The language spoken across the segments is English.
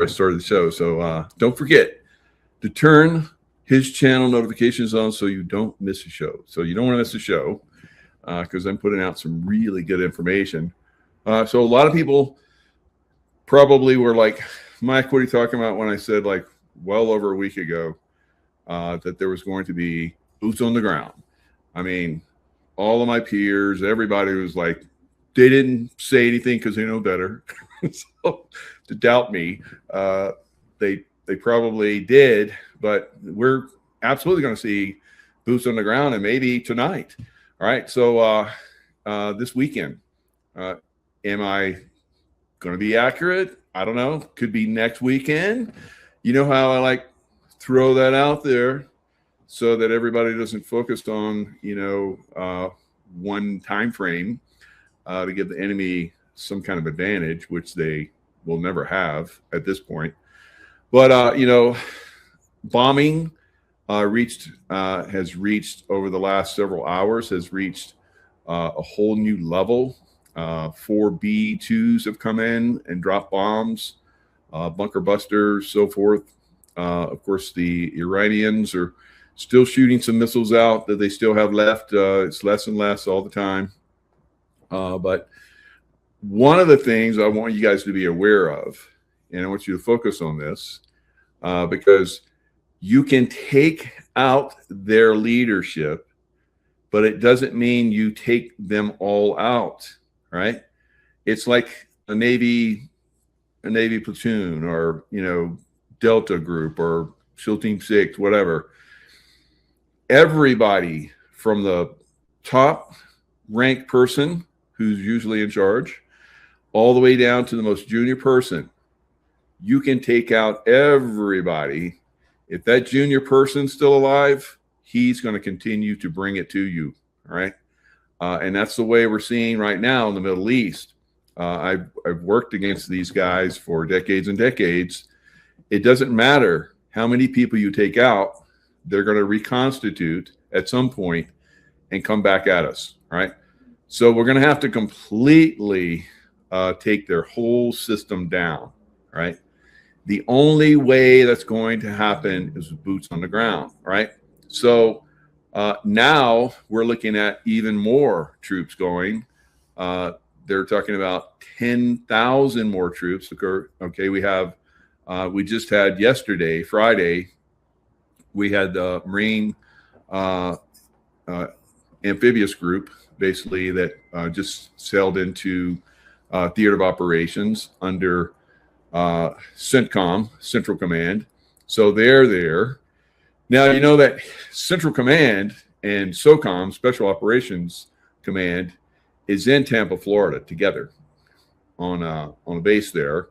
I started the show. So don't forget to turn his channel notifications on so you don't miss a show. So you don't want to miss a show because I'm putting out some really good information. So a lot of people probably were like, Mike, what are you talking about when I said like well over a week ago that there was going to be boots on the ground? I mean, all of my peers, everybody was like, they didn't say anything because they know better. So to doubt me, they probably did, but we're absolutely going to see boots on the ground, and maybe tonight. All right, so this weekend, am I going to be accurate? I don't know. Could be next weekend. You know how I like throw that out there so that everybody doesn't focus on one time frame to give the enemy some kind of advantage, which they will never have at this point. But bombing has reached over the last several hours has reached a whole new level. 4 B-2s have come in and dropped bombs, bunker busters, so forth. Of course, the Iranians are still shooting some missiles out that they still have left. It's less and less all the time. But one of the things I want you guys to be aware of, and I want you to focus on this, because you can take out their leadership, but it doesn't mean you take them all out, right? It's like a Navy platoon, or Delta Group, or SEAL Team 6, whatever. Everybody from the top ranked person who's usually in charge all the way down to the most junior person, you can take out everybody. If that junior person's still alive, he's going to continue to bring it to you. All right. And that's the way we're seeing right now in the Middle East. I've worked against these guys for decades and decades. It doesn't matter how many people you take out, they're going to reconstitute at some point and come back at us. All right. So we're going to have to completely take their whole system down. Right. The only way that's going to happen is with boots on the ground. Right. So now we're looking at even more troops going. They're talking about 10,000 more troops. Okay, we just had yesterday, Friday, we had the Marine amphibious group, basically, that just sailed into theater of operations under CENTCOM, Central Command. So they're there. Now, you know that Central Command and SOCOM, Special Operations Command, is in Tampa, Florida, together on a base there.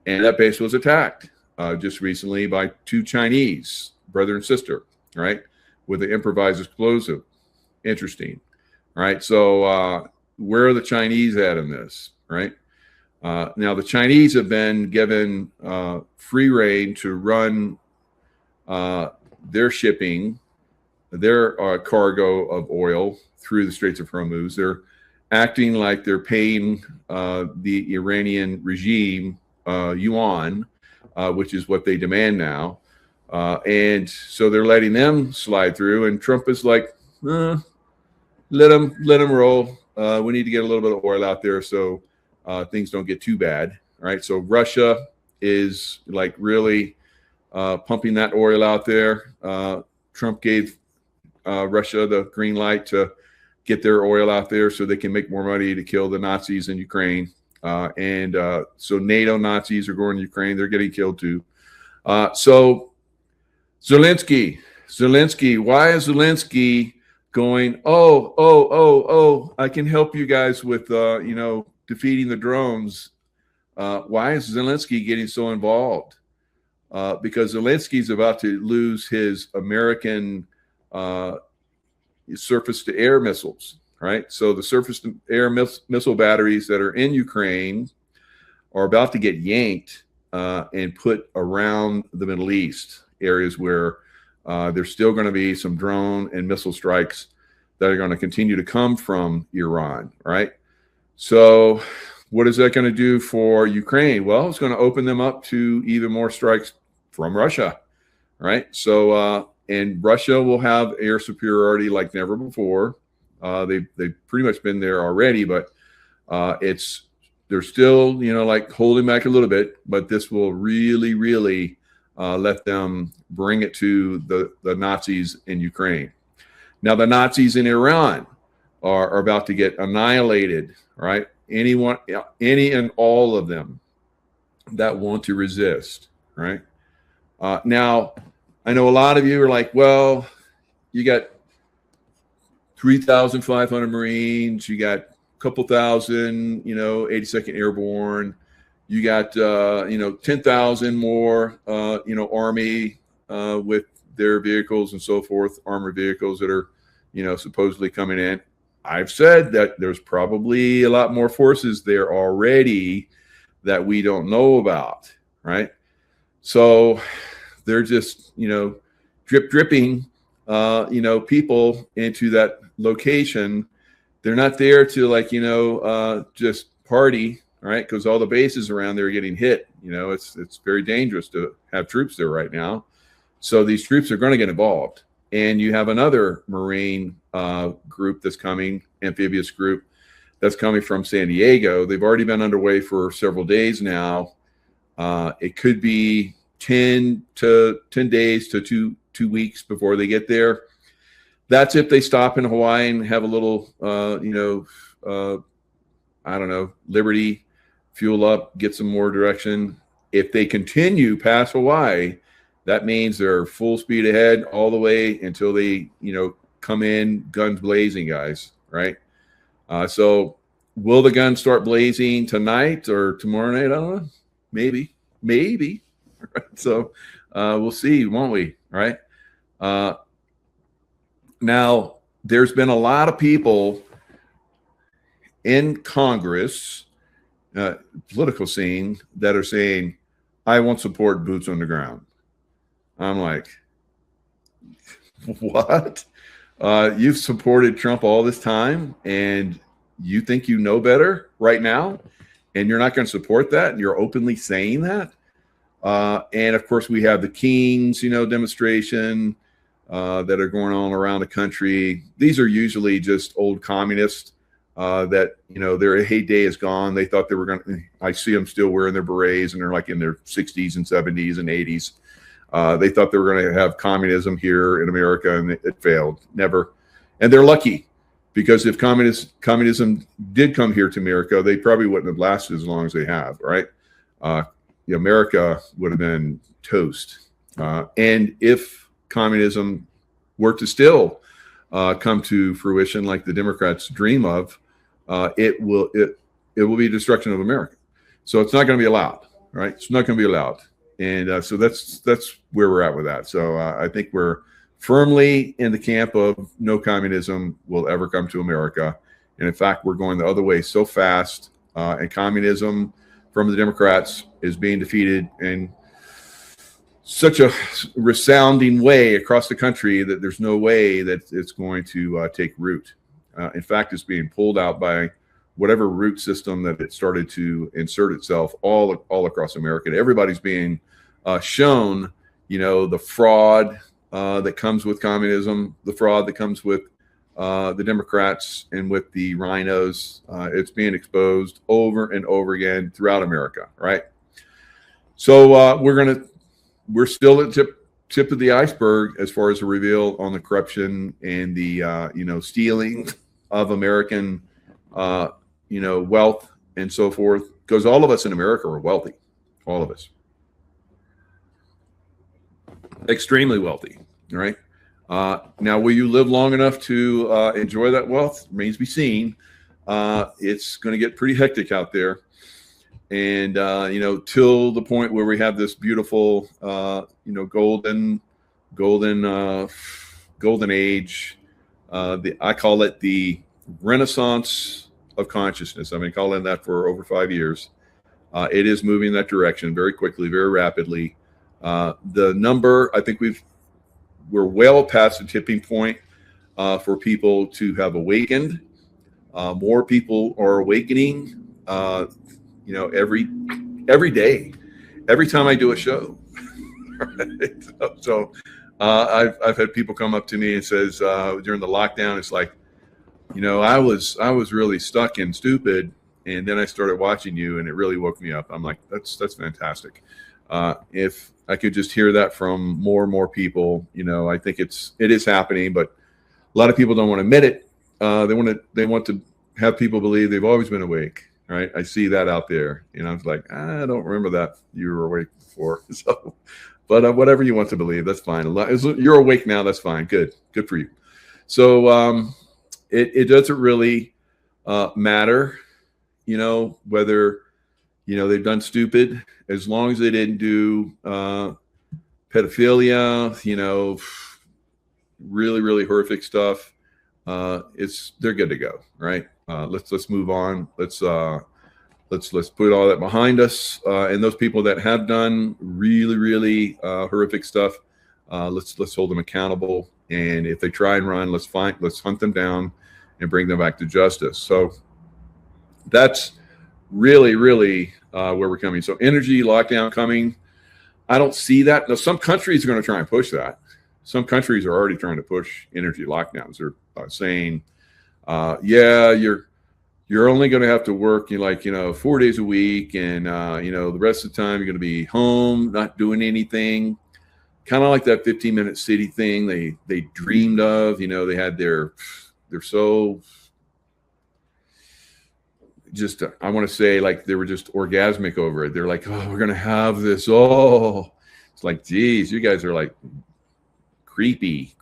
And that base was attacked just recently by 2 Chinese, brother and sister, right, with an improvised explosive. Interesting. All right. So where are the Chinese at in this, right? Now, the Chinese have been given free rein to run their shipping, their cargo of oil through the Straits of Hormuz. They're acting like they're paying the Iranian regime yuan, which is what they demand now. And so they're letting them slide through. And Trump is like, let them roll. We need to get a little bit of oil out there so things don't get too bad. All right. So Russia is like really pumping that oil out there. Trump gave Russia the green light to get their oil out there so they can make more money to kill the Nazis in Ukraine. And so NATO Nazis are going to Ukraine. They're getting killed too. So Zelensky, why is Zelensky going, oh, I can help you guys with, defeating the drones. Why is Zelensky getting so involved? Because Zelensky's about to lose his American surface-to-air missiles, right? So the surface-to-air missile batteries that are in Ukraine are about to get yanked and put around the Middle East, areas where there's still going to be some drone and missile strikes that are going to continue to come from Iran, right? So what is that going to do for Ukraine? Well, it's going to open them up to even more strikes from Russia, right? So, and Russia will have air superiority like never before. They've pretty much been there already, but they're still, like holding back a little bit. But this will really, really let them bring it to the Nazis in Ukraine. Now, the Nazis in Iran are about to get annihilated, right? Any and all of them that want to resist, right? Now, I know a lot of you are like, well, you got 3,500 Marines, you got a couple thousand, 82nd Airborne, you got, 10,000 more, Army with their vehicles and so forth, armored vehicles that are, supposedly coming in. I've said that there's probably a lot more forces there already that we don't know about, right? So they're just, dripping, people into that location. They're not there to just party, right? Because all the bases around there are getting hit. It's very dangerous to have troops there right now. So these troops are going to get involved. And you have another Marine group that's coming, amphibious group that's coming from San Diego. They've already been underway for several days now. It could be 10 days to two weeks before they get there. That's if they stop in Hawaii and have a little, Liberty, fuel up, get some more direction. If they continue past Hawaii, that means they're full speed ahead all the way until they, come in guns blazing, guys, right? So will the guns start blazing tonight or tomorrow night? I don't know. Maybe. So we'll see, won't we? Right? Now, there's been a lot of people in Congress, political scene, that are saying, I won't support boots on the ground. I'm like, what? You've supported Trump all this time and you think you know better right now, and you're not going to support that, and you're openly saying that. And of course, we have the Kings, demonstration that are going on around the country. These are usually just old communists that, their heyday is gone. They thought they were going to, I see them still wearing their berets, and they're like in their 60s and 70s and 80s. They thought they were going to have communism here in America, and it failed. Never. And they're lucky, because if communism did come here to America, they probably wouldn't have lasted as long as they have, right? America would have been toast. And if communism were to still come to fruition like the Democrats dream of, it will be destruction of America. So it's not going to be allowed, right? It's not going to be allowed. And so that's where we're at with that. So I think we're firmly in the camp of no communism will ever come to America. And in fact, we're going the other way so fast. And communism from the Democrats is being defeated in such a resounding way across the country that there's no way that it's going to take root. In fact, it's being pulled out by whatever root system that it started to insert itself all across America. Everybody's being shown, the fraud that comes with communism, the fraud that comes with the Democrats and with the rhinos. It's being exposed over and over again throughout America, right? So we're still at tip of the iceberg as far as the reveal on the corruption and the stealing of American wealth and so forth, because all of us in America are wealthy, all of us, extremely wealthy, right? Now, will you live long enough to enjoy that wealth? Remains to be seen. It's going to get pretty hectic out there, and till the point where we have this beautiful, golden age. I call it the Renaissance of consciousness. I've been calling that for over 5 years. It is moving in that direction very quickly, very rapidly. The number, I think we're well past the tipping point for people to have awakened. More people are awakening every day, every time I do a show. Right? So I've had people come up to me and says during the lockdown, it's like, I was really stuck and stupid, and then I started watching you, and it really woke me up. I'm like, that's fantastic. If I could just hear that from more and more people, I think it is happening, but a lot of people don't want to admit it. They want to have people believe they've always been awake. Right? I see that out there. I was like, I don't remember that you were awake before. So, but whatever you want to believe, that's fine. You're awake now. That's fine. Good for you. So it doesn't really matter, whether they've done stupid, as long as they didn't do pedophilia, really, really horrific stuff. They're good to go, right? Let's move on. Let's put all that behind us. And those people that have done really, really horrific stuff, let's hold them accountable. And if they try and run, let's hunt them down and bring them back to justice. So that's really, really where we're coming. So energy lockdown coming. I don't see that. Now, some countries are going to try and push that. Some countries are already trying to push energy lockdowns. They're saying, yeah, you're only going to have to work 4 days a week, and the rest of the time you're going to be home, not doing anything. Kind of like that 15-minute city thing they dreamed of. They had they're so just, I want to say, like, they were just orgasmic over it. They're like, oh, we're going to have this. Oh, it's like, geez, you guys are like creepy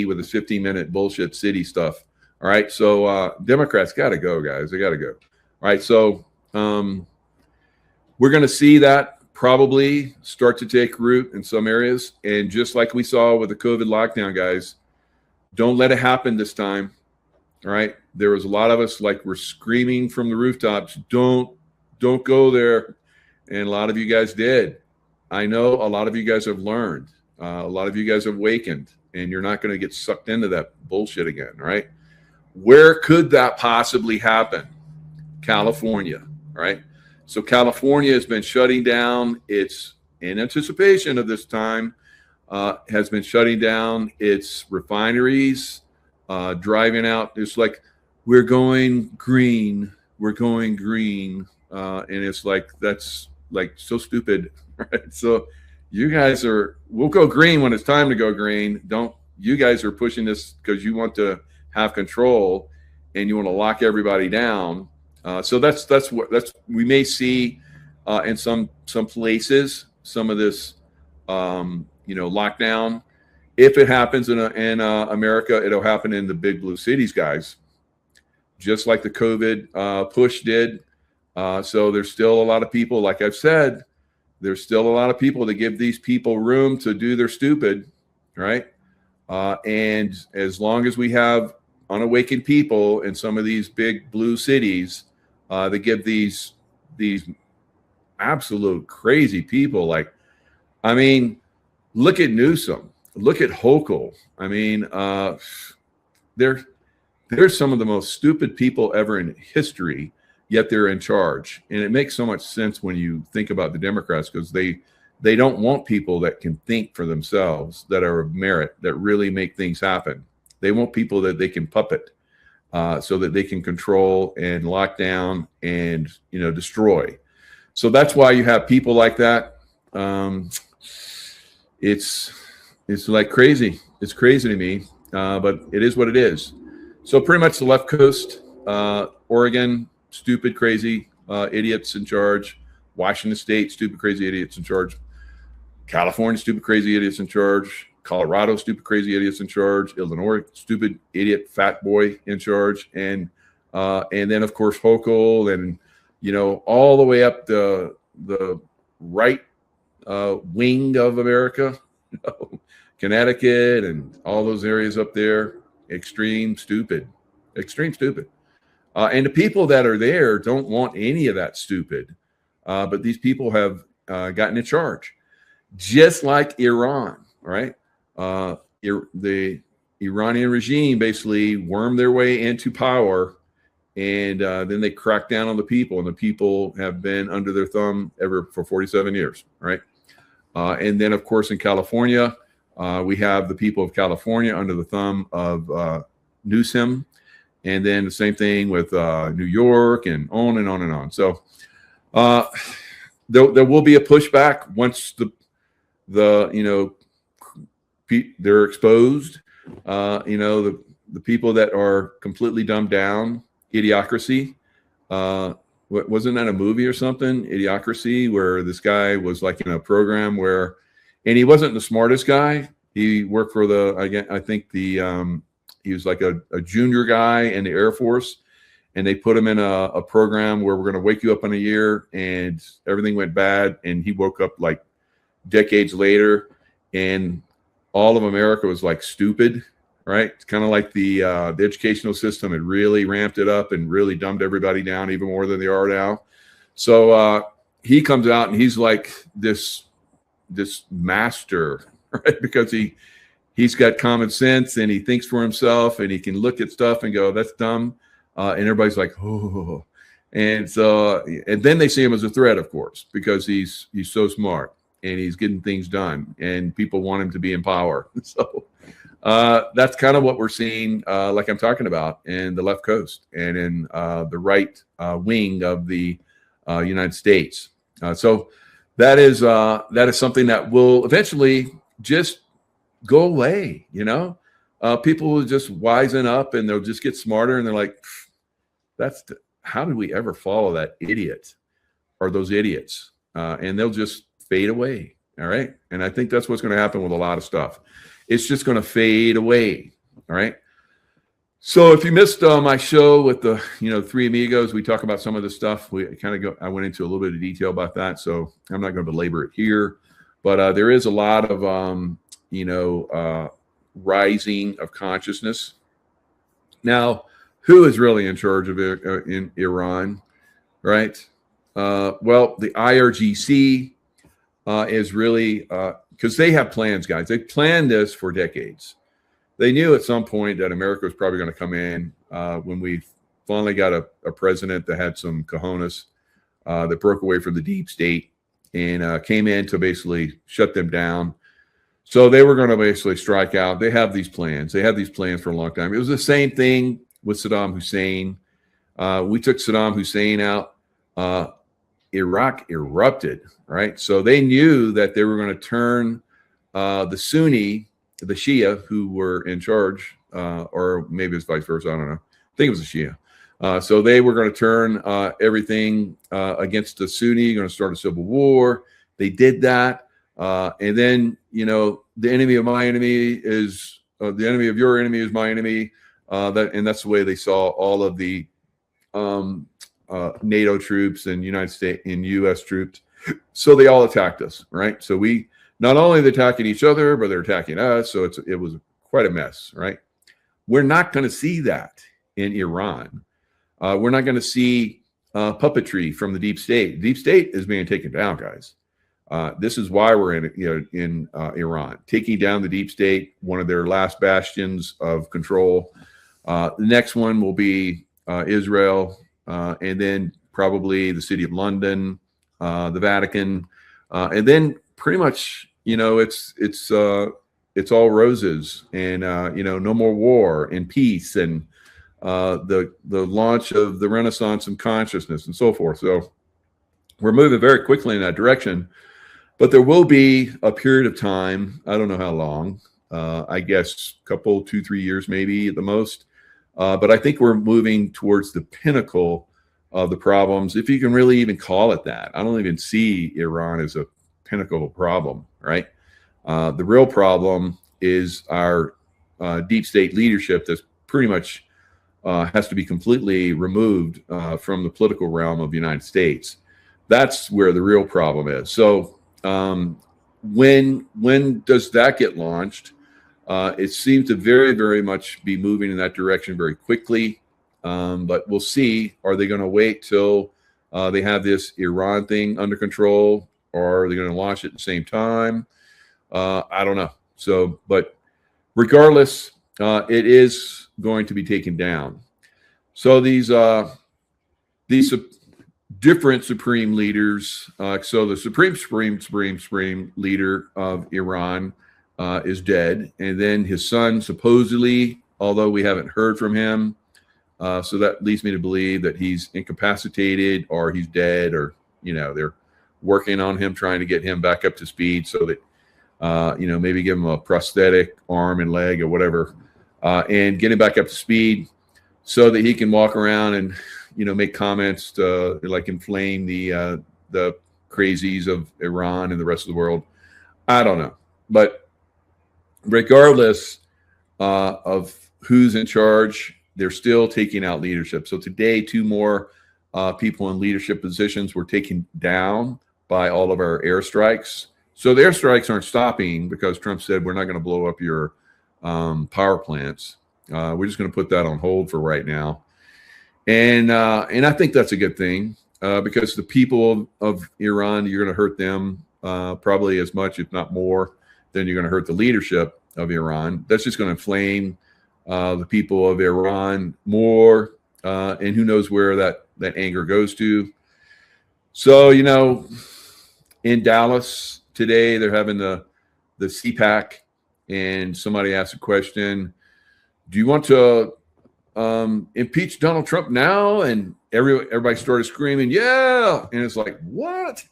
with this 15-minute bullshit city stuff. All right. So Democrats got to go, guys. They got to go. All right. So we're going to see that probably start to take root in some areas. And just like we saw with the COVID lockdown, guys, don't let it happen this time. All right. There was a lot of us we're screaming from the rooftops, don't go there. And a lot of you guys did. I know a lot of you guys have learned. A lot of you guys have awakened, and you're not going to get sucked into that bullshit again. Right? Where could that possibly happen? California. Right? So California has been shutting down. It's in anticipation of this time, has been shutting down its refineries, driving out. It's like, we're going green. And it's like, that's like so stupid. Right? So you guys we'll go green when it's time to go green. You guys are pushing this because you want to have control and you want to lock everybody down. So we may see in some places some of this, lockdown. If it happens in America, it'll happen in the big blue cities, guys, just like the COVID push did. So there's still a lot of people, like I've said, there's still a lot of people that give these people room to do their stupid, right? And as long as we have unawakened people in some of these big blue cities that give these absolute crazy people, look at Newsom, look at Hochul. They're some of the most stupid people ever in history, yet they're in charge. And it makes so much sense when you think about the Democrats, because they don't want people that can think for themselves, that are of merit, that really make things happen. They want people that they can puppet so that they can control and lock down and, destroy. So that's why you have people like that. It's like crazy. It's crazy to me, but it is what it is. So pretty much the left coast, Oregon, stupid, crazy idiots in charge. Washington State, stupid, crazy idiots in charge. California, stupid, crazy idiots in charge. Colorado, stupid, crazy idiots in charge. Illinois, stupid, idiot, fat boy in charge. And then, of course, Hochul and, all the way up the right wing of America, Connecticut and all those areas up there. Extreme stupid. And the people that are there don't want any of that stupid. But these people have gotten in charge, just like Iran, right? The Iranian regime basically wormed their way into power and then they crack down on the people, and the people have been under their thumb ever for 47 years, right? And then, of course, in California, we have the people of California under the thumb of Newsom, and then the same thing with New York, and on and on and on. So there will be a pushback once they're exposed. The people that are completely dumbed down, Idiocracy. Wasn't that a movie or something? Idiocracy, where this guy was like in a program where, and he wasn't the smartest guy. He worked for he was like a junior guy in the Air Force, and they put him in a program where we're going to wake you up in a year, and everything went bad, and he woke up like decades later, and all of America was like stupid, right? It's kind of like the educational system had really ramped it up and really dumbed everybody down even more than they are now. So he comes out and he's like this master, right? Because he's got common sense, and he thinks for himself, and he can look at stuff and go, that's dumb. And everybody's like, oh. And so, and then they see him as a threat, of course, because he's so smart and he's getting things done, and people want him to be in power. So that's kind of what we're seeing, like I'm talking about, in the left coast and in the right wing of the United States. So that is something that will eventually just go away. People will just wisen up, and they'll just get smarter, and they're like, how did we ever follow that idiot or those idiots? And they'll just fade away. All right. And I think that's what's going to happen with a lot of stuff. It's just going to fade away. All right. So if you missed my show with the three amigos, we talk about some of this stuff. I went into a little bit of detail about that, so I'm not going to belabor it here. But there is a lot of rising of consciousness. Now, who is really in charge of it in Iran, right? Well, the IRGC is really, because they have plans, guys. They planned this for decades. They knew at some point that America was probably going to come in when we finally got a president that had some cojones, that broke away from the deep state and came in to basically shut them down. So they were going to basically strike out. They have these plans. They had these plans for a long time. It was the same thing with Saddam Hussein. We took Saddam Hussein out. Iraq erupted, right? So they knew that they were going to turn the Sunni, the Shia, who were in charge, or maybe it's vice versa. I don't know. I think it was the Shia. So they were going to turn everything against the Sunni, going to start a civil war. They did that. And then, the enemy of my enemy is the enemy of your enemy is my enemy. And that's the way they saw all of the NATO troops and U.S. troops. So they all attacked us, right? So we not only they're attacking each other, but they're attacking us. So it was quite a mess, right? We're not going to see that in Iran. We're not going to see puppetry from the deep state. Deep state is being taken down, guys. This is why we're in Iran, taking down the deep state, one of their last bastions of control. The next one will be Israel, and then probably the city of London, the Vatican, and then pretty much, it's all roses and no more war and peace and the launch of the Renaissance and consciousness and so forth. So we're moving very quickly in that direction. But there will be a period of time, I don't know how long, I guess a couple, 2-3 years maybe at the most. But I think we're moving towards the pinnacle of the problems, if you can really even call it that. I don't even see Iran as a pinnacle problem, right? The real problem is our deep state leadership that's pretty much has to be completely removed from the political realm of the United States. That's where the real problem is. So when does that get launched? It seems to very, very much be moving in that direction very quickly. But we'll see. Are they going to wait till they have this Iran thing under control, or are they going to launch it at the same time? I don't know. But regardless, it is going to be taken down. So these different supreme leaders. So the supreme leader of Iran is dead, and then his son supposedly, although we haven't heard from him, so that leads me to believe that he's incapacitated or he's dead, or they're working on him, trying to get him back up to speed so that maybe give him a prosthetic arm and leg or whatever, and get him back up to speed so that he can walk around and make comments to like inflame the crazies of Iran and the rest of the world. I don't know, but regardless of who's in charge, they're still taking out leadership. So today, two more people in leadership positions were taken down by all of our airstrikes. So the airstrikes aren't stopping because Trump said we're not going to blow up your power plants. We're just going to put that on hold for right now. And I think that's a good thing because the people of Iran, you're going to hurt them probably as much, if not more, than you're going to hurt the leadership of Iran. That's just going to inflame the people of Iran more, and who knows where that anger goes to. So, in Dallas today, they're having the CPAC, and somebody asked a question, do you want to impeach Donald Trump now? And everybody started screaming, yeah. And it's like, what?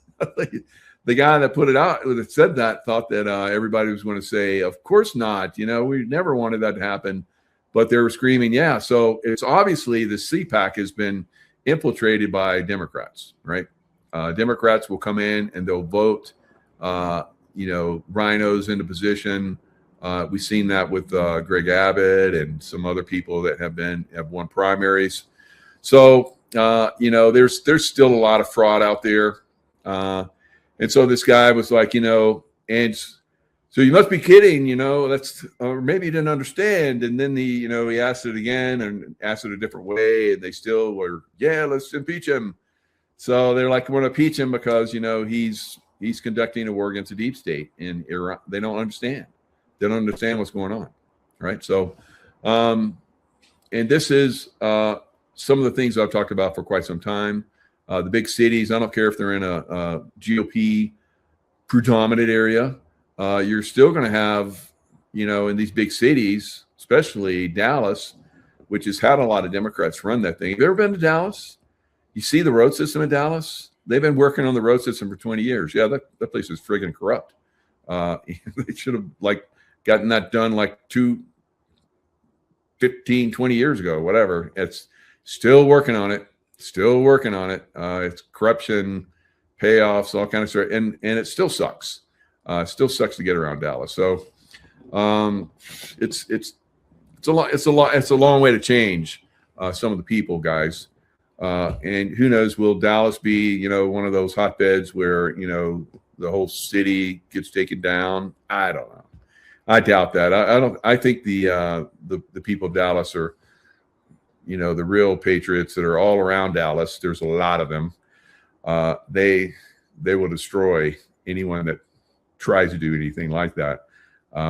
The guy that put it out, that said that, thought that everybody was going to say, of course not. We never wanted that to happen. But they were screaming, yeah. So it's obviously the CPAC has been infiltrated by Democrats, right? Democrats will come in and they'll vote, rhinos into position. We've seen that with Greg Abbott and some other people that have won primaries. So there's still a lot of fraud out there, and so this guy was like, and so you must be kidding, that's or maybe you didn't understand. And then he asked it again and asked it a different way, and they still were, yeah, let's impeach him. So they're like, we're going to impeach him because he's conducting a war against the deep state in Iran. They don't understand. They don't understand what's going on, right? So, and this is some of the things I've talked about for quite some time. The big cities, I don't care if they're in a GOP predominant area, you're still going to have, in these big cities, especially Dallas, which has had a lot of Democrats run that thing. Have you ever been to Dallas? You see the road system in Dallas? They've been working on the road system for 20 years. Yeah, that place is friggin' corrupt. They should have gotten that done 15, 20 years ago, whatever. It's still working on it. It's corruption, payoffs, all kind of stuff. And it still sucks. It still sucks to get around Dallas. So it's a long way to change some of the people, guys. And who knows, will Dallas be, one of those hotbeds where, the whole city gets taken down? I don't know. I doubt that. I think the people of Dallas are, the real patriots that are all around Dallas. There's a lot of them. They will destroy anyone that tries to do anything like that,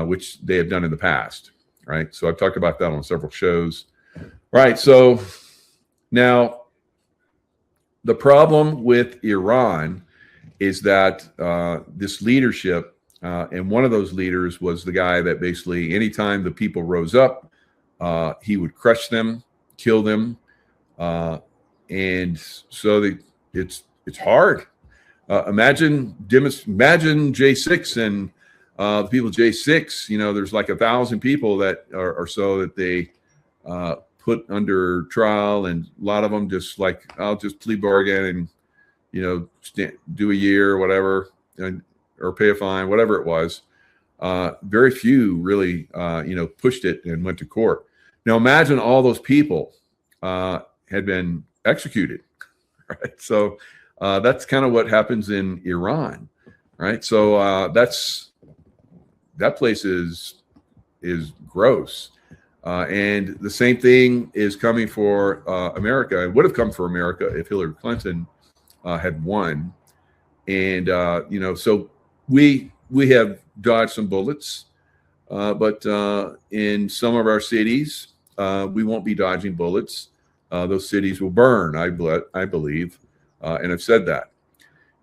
which they have done in the past. Right. So I've talked about that on several shows. Right. So now the problem with Iran is that this leadership, and one of those leaders was the guy that basically anytime the people rose up, he would crush them, kill them. And so it's hard. Imagine J6 and the people of J6, there's like 1,000 people that are so that they put under trial, and a lot of them just like, I'll just plea bargain and, do a year or whatever, or pay a fine, whatever it was. Very few really, pushed it and went to court. Now imagine all those people had been executed, right? So that's kind of what happens in Iran, right? So that place is gross. And the same thing is coming for America. It would have come for America if Hillary Clinton had won. And, so we have dodged some bullets, but in some of our cities, we won't be dodging bullets. those cities will burn. I believe, and I've said that.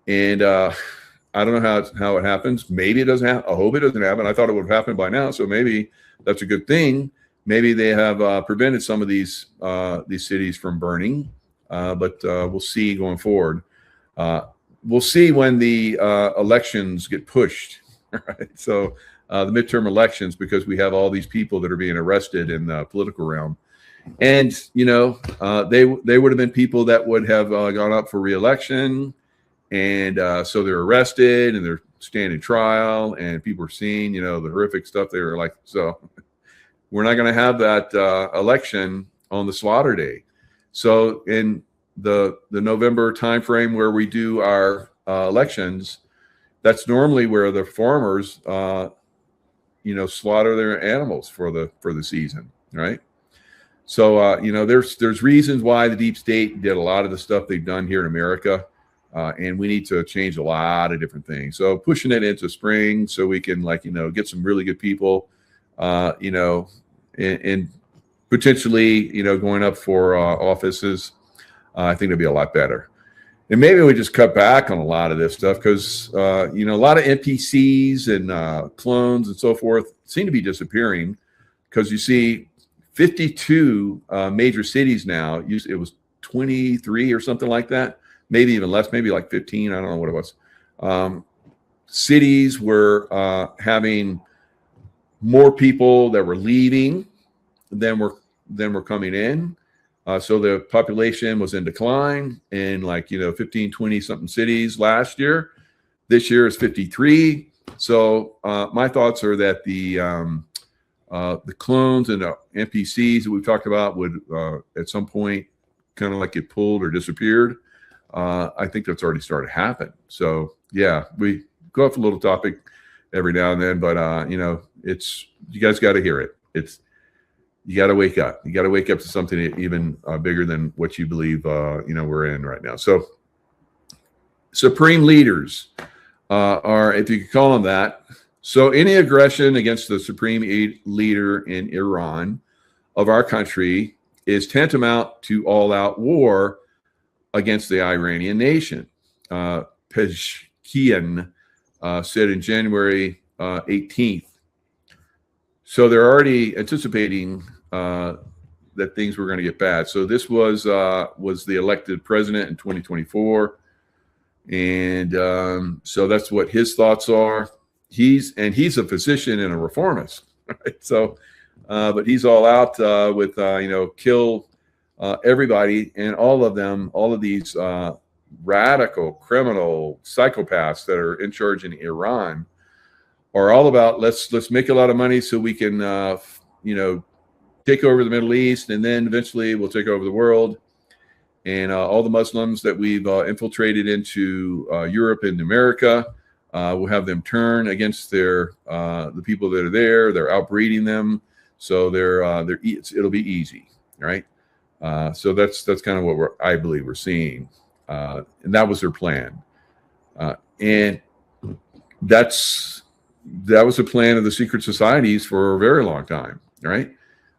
And I don't know how it happens. Maybe it doesn't happen. I hope it doesn't happen. I thought it would have happened by now, so maybe that's a good thing. Maybe they have prevented some of these cities from burning, but we'll see going forward. We'll see when the elections get pushed. Right? So the midterm elections, because we have all these people that are being arrested in the political realm, and they would have been people that would have gone up for re-election. And so they're arrested and they're standing trial, and people are seeing, the horrific stuff. They were like, so we're not going to have that election on the slaughter day. So in the November timeframe where we do our elections, that's normally where the farmers, slaughter their animals for the season, right? So there's reasons why the deep state did a lot of the stuff they've done here in America. And we need to change a lot of different things. So pushing it into spring so we can get some really good people, and potentially, going up for offices. I think it'll be a lot better. And maybe we just cut back on a lot of this stuff because, a lot of NPCs and clones and so forth seem to be disappearing because you see 52 major cities now. It was 23 or something like that. Maybe even less, maybe like 15. I don't know what it was. Cities were having more people that were leaving than were coming in. So the population was in decline in 15, 20 something cities last year. This year is 53. So my thoughts are that the clones and the NPCs that we've talked about would at some point kind of get pulled or disappeared. I think that's already started to happen. So yeah, we go off a little topic every now and then, but it's, you guys got to hear it. You got to wake up. You got to wake up to something even bigger than what you believe, we're in right now. So supreme leaders are, if you could call them that. So any aggression against the supreme leader in Iran of our country is tantamount to all-out war against the Iranian nation. Pezeshkian said in January 18th. So they're already anticipating that things were going to get bad. So this was the elected president in 2024. And so that's what his thoughts are. He's a physician and a reformist. Right? So, but he's all out with, kill everybody, and all of these radical criminal psychopaths that are in charge in Iran are all about let's make a lot of money so we can take over the Middle East, and then eventually we'll take over the world. And all the Muslims that we've infiltrated into Europe and America, we'll have them turn against the people that are there. They're outbreeding them, so it'll be easy, right? So that's kind of what I believe we're seeing, and that was their plan, and that was the plan of the secret societies for a very long time, right?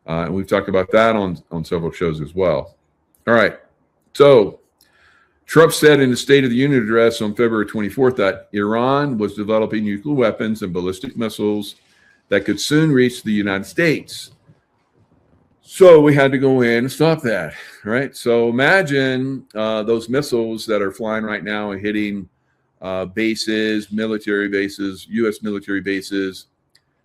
And we've talked about that on several shows as well. All right, so Trump said in the State of the Union address on February 24th that Iran was developing nuclear weapons and ballistic missiles that could soon reach the United States. So we had to go in and stop that, right? So imagine those missiles that are flying right now and hitting bases, military bases, U.S. military bases,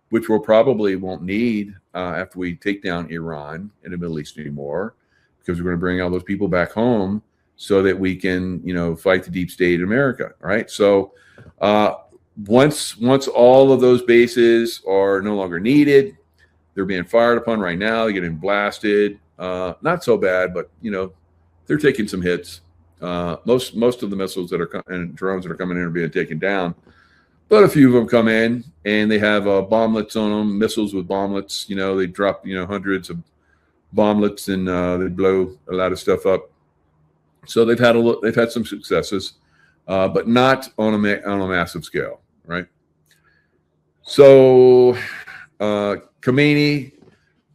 which we'll probably won't need after we take down Iran in the Middle East anymore, because we're going to bring all those people back home so that we can, fight the deep state in America, right? So once all of those bases are no longer needed, they're being fired upon right now. They're getting blasted. Not so bad, but they're taking some hits. Most of the missiles and drones that are coming in are being taken down, but a few of them come in and they have bomblets on them, missiles with bomblets. They drop hundreds of bomblets and they blow a lot of stuff up. So they've had some successes, but not on a massive scale, right? So Khomeini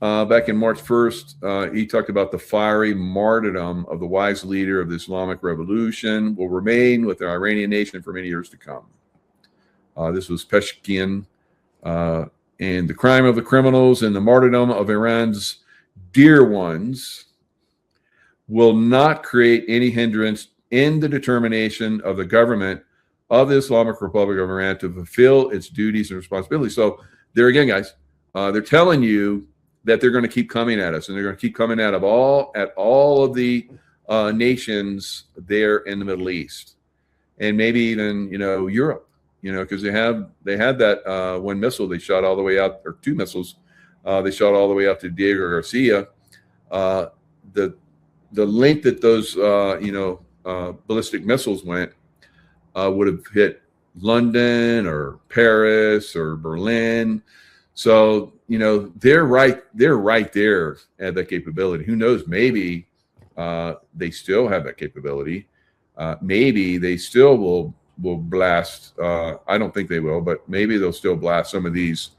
back in March 1st, he talked about the fiery martyrdom of the wise leader of the Islamic Revolution will remain with the Iranian nation for many years to come. This was Peshkian. And the crime of the criminals and the martyrdom of Iran's dear ones will not create any hindrance in the determination of the government of the Islamic Republic of Iran to fulfill its duties and responsibilities. So there again, guys, they're telling you that they're going to keep coming at us, and they're going to keep coming at all of the nations there in the Middle East, and maybe even Europe, because they had that one missile they shot all the way out, or two missiles they shot all the way out to Diego Garcia. The length that those ballistic missiles went would have hit London or Paris or Berlin. So they're right there at that capability. Who knows? Maybe they still have that capability. Maybe they still will blast. I don't think they will, but maybe they'll still blast some of these.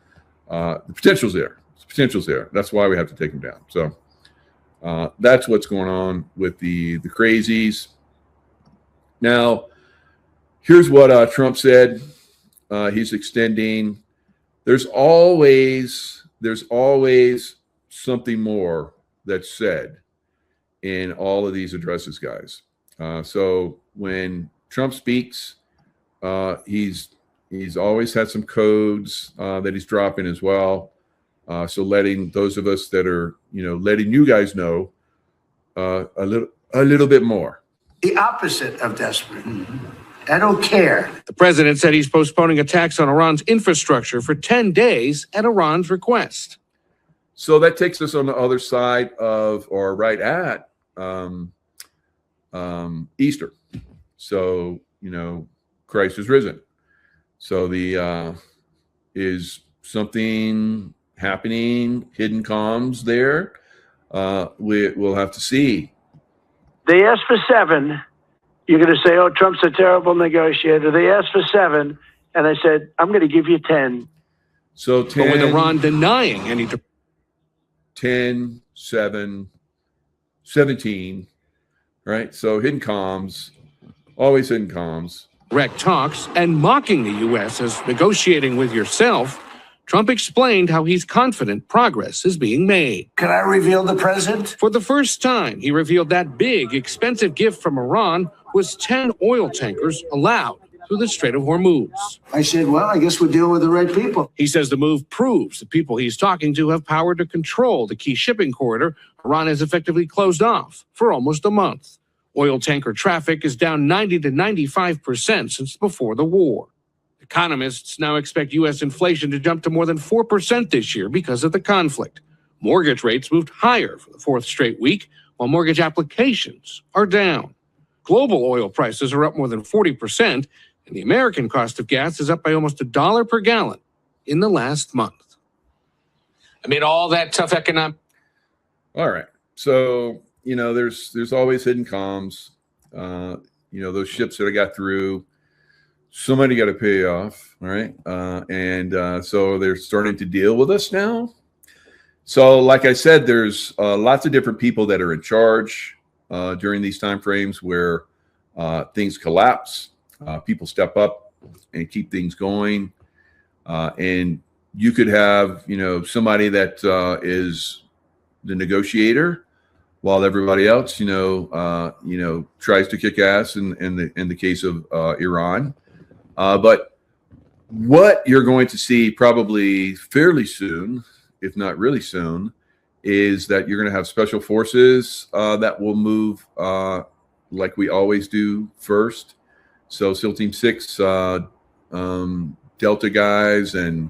The potential's there. The potential's there. That's why we have to take them down. So that's what's going on with the crazies. Now, here's what Trump said. He's extending. There's always something more that's said in all of these addresses, guys. So when Trump speaks, he's always had some codes that he's dropping as well. So letting those of us that are, letting you guys know a little bit more. The opposite of desperate. I don't care. The president said he's postponing attacks on Iran's infrastructure for 10 days at Iran's request. So that takes us on the other side of, or right at, Easter. So, Christ is risen. So is something happening, hidden comms there? We'll have to see. They asked for 7. You're going to say, oh, Trump's a terrible negotiator. They asked for 7, and I said, I'm going to give you 10. So 10. But with Iran denying any... 10, 7, 17, right? So hidden comms, always hidden comms. direct talks and mocking the U.S. as negotiating with yourself, Trump explained how he's confident progress is being made. Can I reveal the present? For the first time, he revealed that big, expensive gift from Iran was 10 oil tankers allowed through the Strait of Hormuz. I said, well, I guess we're dealing with the right people. He says the move proves the people he's talking to have power to control the key shipping corridor Iran has effectively closed off for almost a month. Oil tanker traffic is down 90 to 95% since before the war. Economists now expect U.S. inflation to jump to more than 4% this year because of the conflict. Mortgage rates moved higher for the fourth straight week, while mortgage applications are down. Global oil prices are up more than 40%, and the American cost of gas is up by almost $1 per gallon in the last month. Amid all that tough economic... All right. So, there's always hidden comms. Those ships that I got through, somebody got to pay off. All right. So they're starting to deal with us now. So, like I said, there's lots of different people that are in charge during these time frames where things collapse. People step up and keep things going. And you could have, somebody that is the negotiator, while everybody else, tries to kick ass in the case of Iran. But what you're going to see probably fairly soon, if not really soon, is that you're going to have special forces that will move like we always do first. So SEAL Team 6, Delta guys, and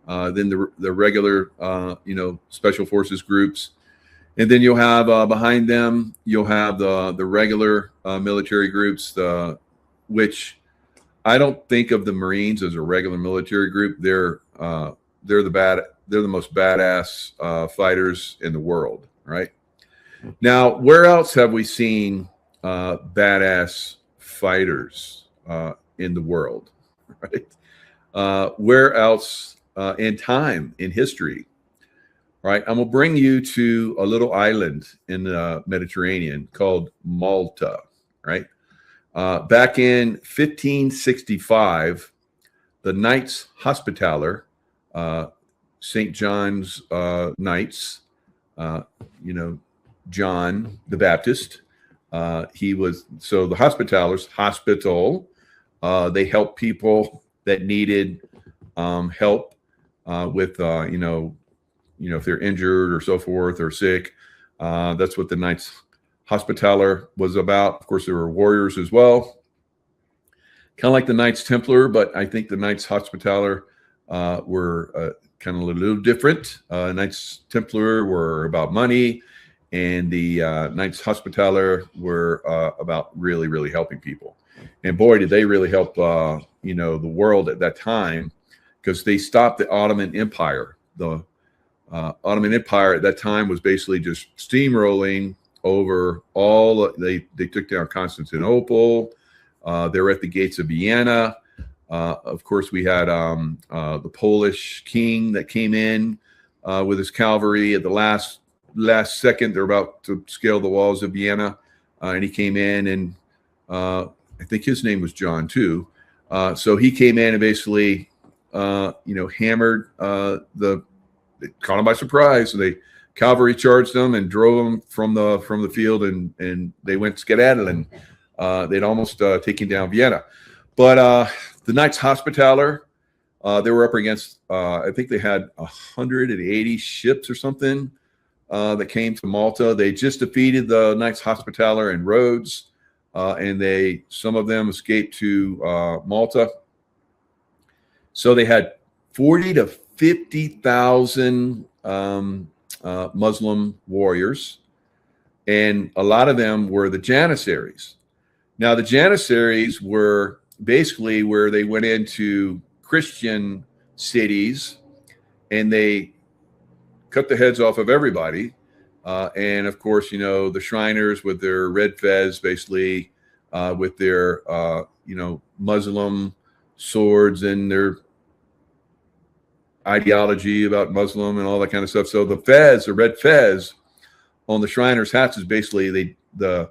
then the regular, special forces groups. And then you'll have behind them, you'll have the regular military groups, which I don't think of the Marines as a regular military group. They're the most badass fighters in the world, right? Now, where else have we seen badass fighters in the world, right? Where else in time, in history, All right, I'm gonna bring you to a little island in the Mediterranean called Malta. Right, back in 1565, the Knights Hospitaller, St. John's Knights, you know, John the Baptist. He was so the Hospitallers, hospital. They helped people that needed help with if they're injured or so forth or sick. That's what the Knights Hospitaller was about. Of course, there were warriors as well, kind of like the Knights Templar, but I think the Knights Hospitaller were kind of a little different. Knights Templar were about money, and the Knights Hospitaller were about really, really helping people. And boy, did they really help, the world at that time, because they stopped the Ottoman Empire. The Ottoman Empire at that time was basically just steamrolling over all. They took down Constantinople. They were at the gates of Vienna. Of course, we had the Polish king that came in with his cavalry at the last second. They're about to scale the walls of Vienna, and he came in, and I think his name was John too. So he came in and basically, hammered they caught him by surprise. So they cavalry charged them and drove them from the field, and they went skedaddling. They'd almost taken down Vienna, but the Knights Hospitaller, they were up against, I think they had 180 ships or something that came to Malta. They just defeated the Knights Hospitaller in Rhodes, and some of them escaped to Malta. So they had 40 to 50,000 Muslim warriors, and a lot of them were the Janissaries. Now, the Janissaries were basically where they went into Christian cities and they cut the heads off of everybody. And of course, the Shriners with their red fez, basically with their, Muslim swords and their ideology about Muslim and all that kind of stuff. So the red fez on the Shriners' hats is basically the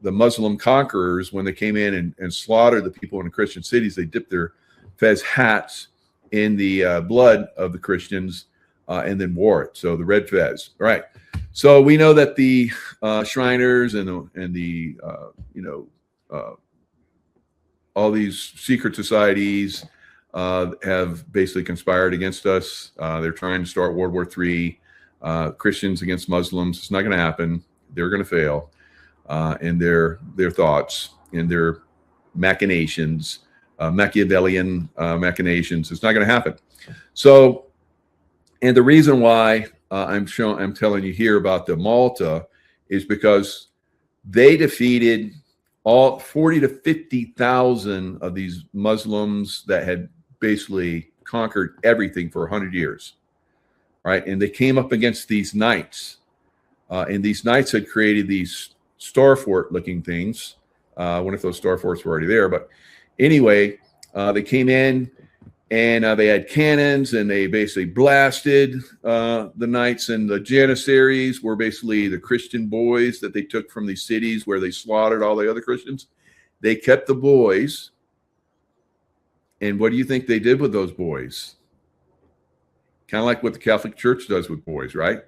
Muslim conquerors, when they came in and slaughtered the people in the Christian cities, they dipped their fez hats in the blood of the Christians and then wore it. So the red fez. All right. So we know that the Shriners and the all these secret societies have basically conspired against us. They're trying to start World War III. Christians against Muslims. It's not going to happen. They're going to fail in their thoughts, in their machinations, Machiavellian machinations. It's not going to happen. So, and the reason why I'm telling you here about the Malta is because they defeated all 40 to 50,000 of these Muslims that had basically conquered everything for 100 years, right? And they came up against these knights, and these knights had created these star fort looking things. I wonder if those star forts were already there, but anyway, they came in and they had cannons, and they basically blasted the knights. And the Janissaries were basically the Christian boys that they took from these cities where they slaughtered all the other Christians. They kept the boys. And what do you think they did with those boys? Kind of like what the Catholic Church does with boys, right?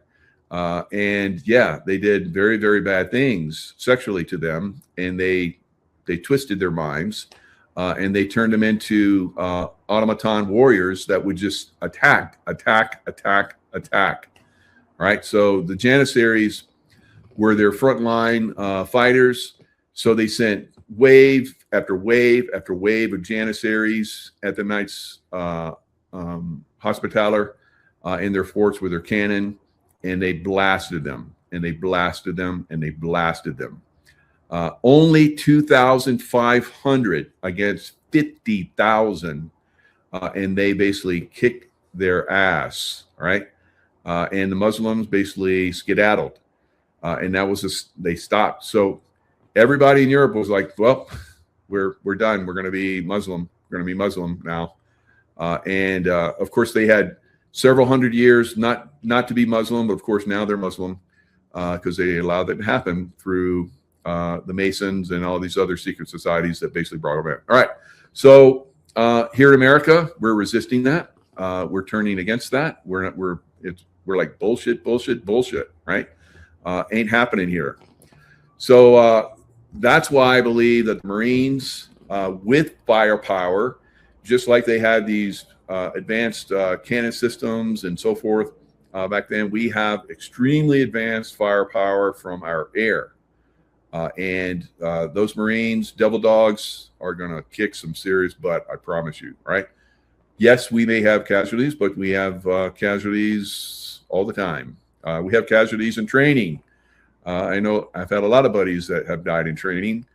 And yeah, they did very, very bad things sexually to them, and they twisted their minds, and they turned them into automaton warriors that would just attack. Right? So the Janissaries were their frontline fighters. So they sent wave after wave after wave of Janissaries at the Knights Hospitaller in their forts with their cannon, and they blasted them, and they blasted them, and they blasted them. Only 2,500 against 50,000, and they basically kicked their ass, right? And the Muslims basically skedaddled, and that was they stopped. So everybody in Europe was like, "Well, we're done. We're going to be Muslim. We're going to be Muslim now." And of course, they had several hundred years not to be Muslim, but of course now they're Muslim because they allowed that to happen through the Masons and all these other secret societies that basically brought them in. All right, so here in America, we're resisting that. We're turning against that. We're like bullshit, right? Ain't happening here. So that's why I believe that the Marines, with firepower, just like they had these advanced cannon systems and so forth back then, we have extremely advanced firepower from our air. And those Marines, Devil Dogs, are going to kick some serious butt, I promise you, right? Yes, we may have casualties, but we have casualties all the time. We have casualties in training. I know I've had a lot of buddies that have died in training,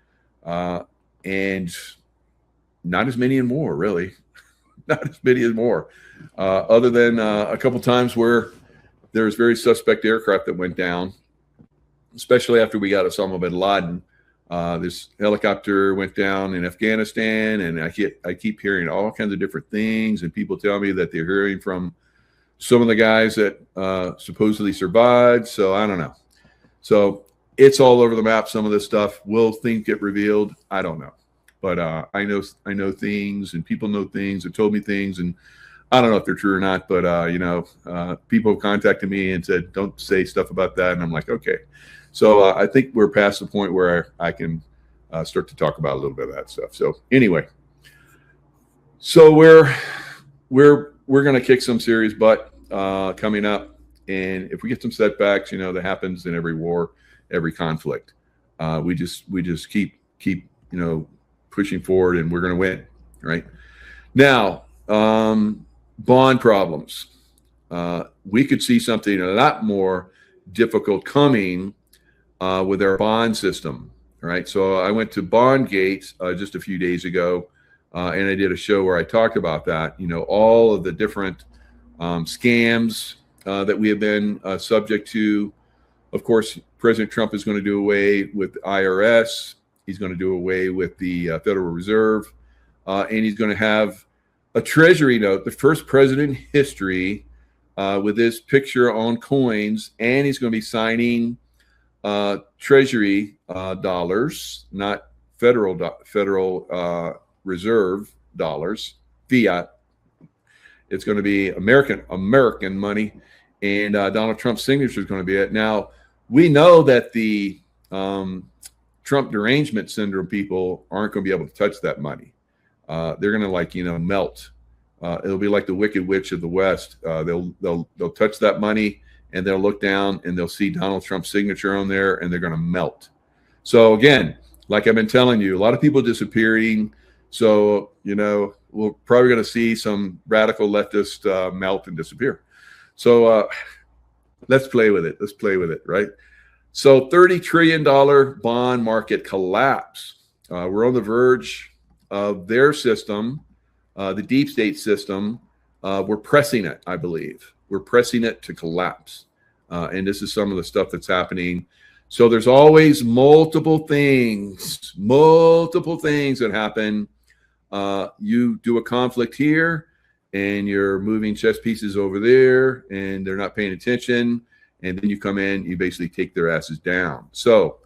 and not as many in war, really. Not as many as more, other than a couple times where there was very suspect aircraft that went down, especially after we got Osama bin Laden. This helicopter went down in Afghanistan, and I keep hearing all kinds of different things, and people tell me that they're hearing from some of the guys that supposedly survived. So I don't know. So it's all over the map. Some of this stuff, will things get revealed? I don't know, but I know things, and people know things and told me things, and I don't know if they're true or not. But people have contacted me and said, "Don't say stuff about that," and I'm like, okay. So I think we're past the point where I can start to talk about a little bit of that stuff. So anyway, so we're going to kick some serious butt coming up, and if we get some setbacks, that happens in every war, every conflict. We just keep pushing forward, and we're going to win. Right now, bond problems. We could see something a lot more difficult coming. With our bond system, right? So I went to Bondgate just a few days ago, and I did a show where I talked about that. All of the different scams that we have been subject to. Of course, President Trump is going to do away with the IRS. He's going to do away with the Federal Reserve, and he's going to have a Treasury note, the first president in history, with his picture on coins, and he's going to be signing Treasury dollars, not Federal Reserve dollars, fiat. It's going to be American money, and Donald Trump's signature is going to be it. Now, we know that the Trump derangement syndrome people aren't going to be able to touch that money. They're going to melt. It'll be like the Wicked Witch of the West. They'll touch that money, and they'll look down and they'll see Donald Trump's signature on there, and they're going to melt. So again, like I've been telling you, a lot of people disappearing. So, we're probably going to see some radical leftist melt and disappear. So let's play with it. Right? So $30 trillion bond market collapse. We're on the verge of their system, the deep state system. We're pressing it, I believe. We're pressing it to collapse. And this is some of the stuff that's happening. So there's always multiple things that happen. You do a conflict here, and you're moving chess pieces over there, and they're not paying attention. And then you come in, you basically take their asses down. So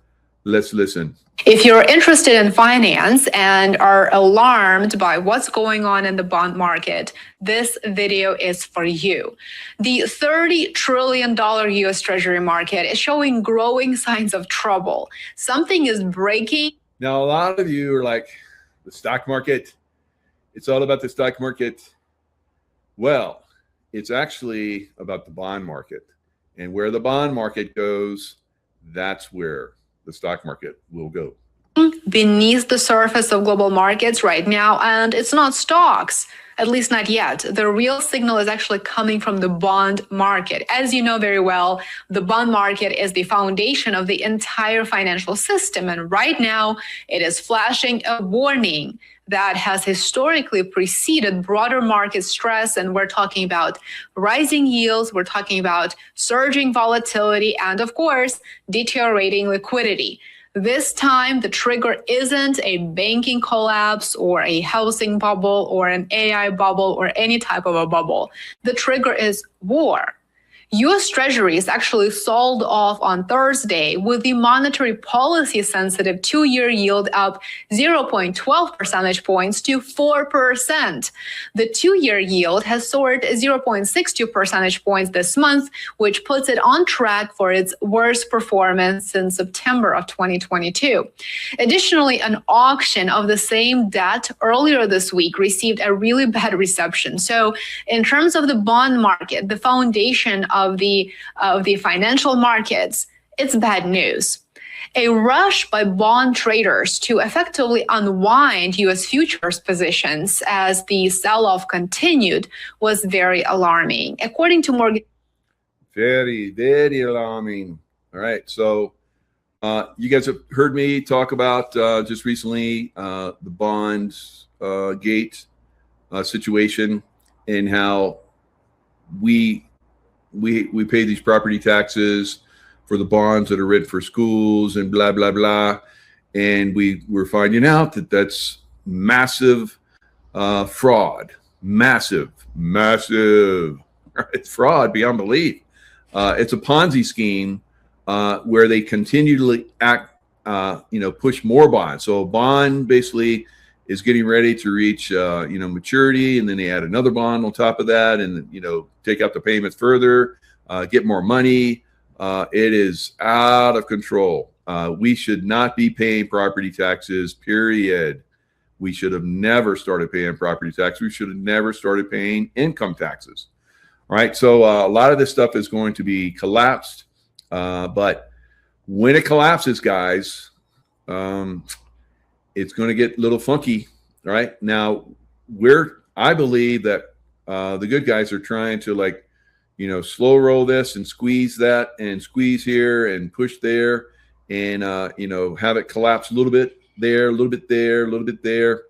let's listen. If you're interested in finance and are alarmed by what's going on in the bond market, this video is for you. The $30 trillion US Treasury market is showing growing signs of trouble. Something is breaking. Now, a lot of you are like, the stock market, it's all about the stock market. Well, it's actually about the bond market. And where the bond market goes, that's where the stock market will go. Beneath the surface of global markets right now, and it's not stocks, at least not yet. The real signal is actually coming from the bond market. As you know very well, the bond market is the foundation of the entire financial system, and right now it is flashing a warning that has historically preceded broader market stress. And we're talking about rising yields, we're talking about surging volatility, and of course, deteriorating liquidity. This time, the trigger isn't a banking collapse or a housing bubble or an AI bubble or any type of a bubble. The trigger is war. US Treasuries actually sold off on Thursday with the monetary policy sensitive 2-year yield up 0.12 percentage points to 4%. The 2-year yield has soared 0.62 percentage points this month, which puts it on track for its worst performance since September of 2022. Additionally, an auction of the same debt earlier this week received a really bad reception. So in terms of the bond market, the foundation of the financial markets, it's bad news. A rush by bond traders to effectively unwind U.S. futures positions as the sell-off continued was very alarming. According to Morgan, very, very alarming. All right, so you guys have heard me talk about just recently the bonds gate situation and how we pay these property taxes for the bonds that are written for schools and blah, blah, blah. And we're finding out that that's massive fraud, massive. It's fraud beyond belief. It's a Ponzi scheme where they continually push more bonds. So a bond basically is getting ready to reach, maturity, and then they add another bond on top of that, and take out the payments further, get more money. It is out of control. We should not be paying property taxes. Period. We should have never started paying property tax. We should have never started paying income taxes. All right. So a lot of this stuff is going to be collapsed, but when it collapses, guys, it's going to get a little funky, right? Now, I believe that the good guys are trying to slow roll this and squeeze that and squeeze here and push there and, have it collapse a little bit there, a little bit there, a little bit there.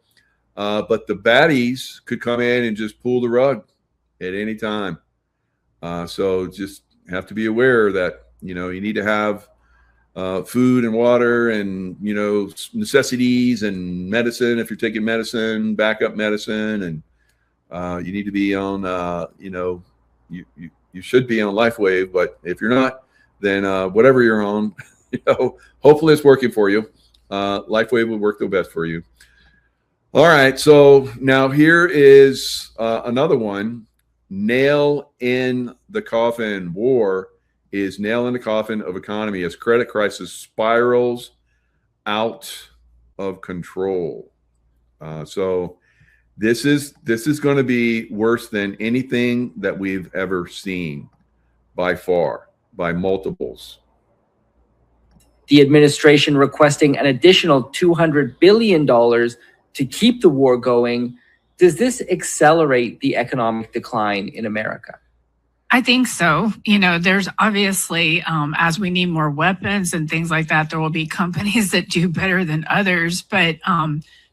But the baddies could come in and just pull the rug at any time. So just have to be aware that, you need to have food and water and, necessities and medicine. If you're taking medicine, backup medicine, and you need to be on, you should be on LifeWave, but if you're not, then whatever you're on, hopefully it's working for you. LifeWave will work the best for you. All right. So now here is another one. Nail in the coffin. War is nail in the coffin of economy as credit crisis spirals out of control. So this is going to be worse than anything that we've ever seen by far, by multiples. The administration requesting an additional $200 billion to keep the war going. Does this accelerate the economic decline in America? I think so. There's obviously, as we need more weapons and things like that, there will be companies that do better than others. But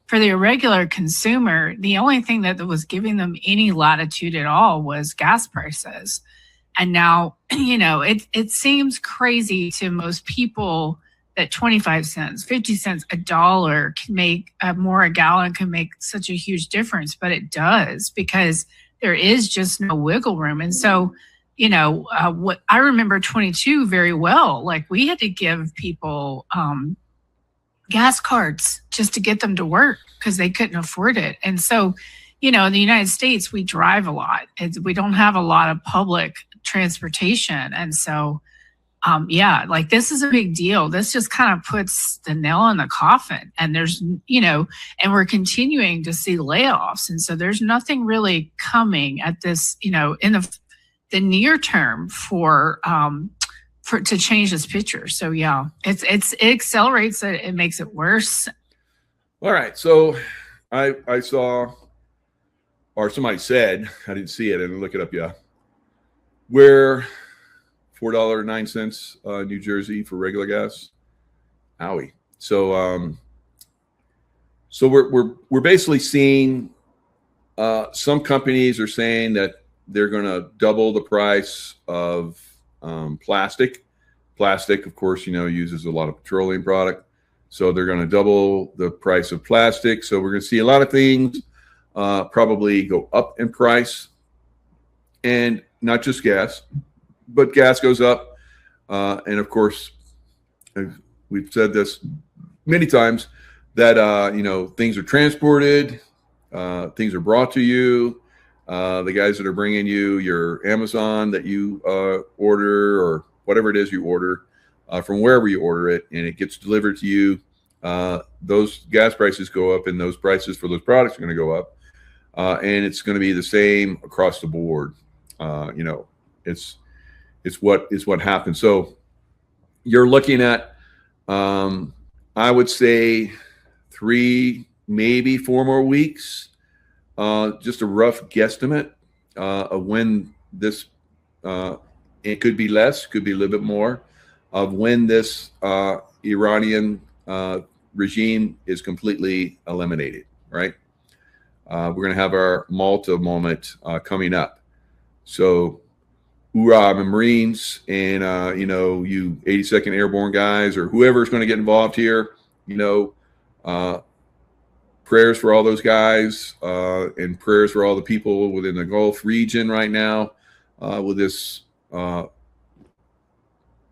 for the irregular consumer, the only thing that was giving them any latitude at all was gas prices. And now, it seems crazy to most people that 25 cents, 50 cents, $1 can make more a gallon can make such a huge difference. But it does, because there is just no wiggle room. And so, what I remember 22 very well, like we had to give people gas cards just to get them to work because they couldn't afford it. And so, in the United States, we drive a lot. We don't have a lot of public transportation. And so, this is a big deal. This just kind of puts the nail in the coffin. And there's, and we're continuing to see layoffs. And so there's nothing really coming at this, in the near term for to change this picture. So it accelerates it. It makes it worse. All right. So I saw, or somebody said, I didn't see it, I didn't look it up yet, where $4.09 New Jersey for regular gas. Owie. So so we're basically seeing some companies are saying that they're going to double the price of plastic. Plastic, of course, uses a lot of petroleum product. So they're going to double the price of plastic. So we're going to see a lot of things probably go up in price, and not just gas, but gas goes up. And of course, we've said this many times that, things are transported, things are brought to you. The guys that are bringing you your Amazon that you order, or whatever it is you order, from wherever you order it, and it gets delivered to you, those gas prices go up, and those prices for those products are going to go up. And it's going to be the same across the board. It's what happens. So you're looking at, I would say 3, maybe 4 more weeks, just a rough guesstimate of when this, it could be less, could be a little bit more, of when this Iranian regime is completely eliminated, right? We're going to have our Malta moment coming up. So, hoorah, Marines and, you 82nd Airborne guys, or whoever is going to get involved here, prayers for all those guys, and prayers for all the people within the Gulf region right now, with this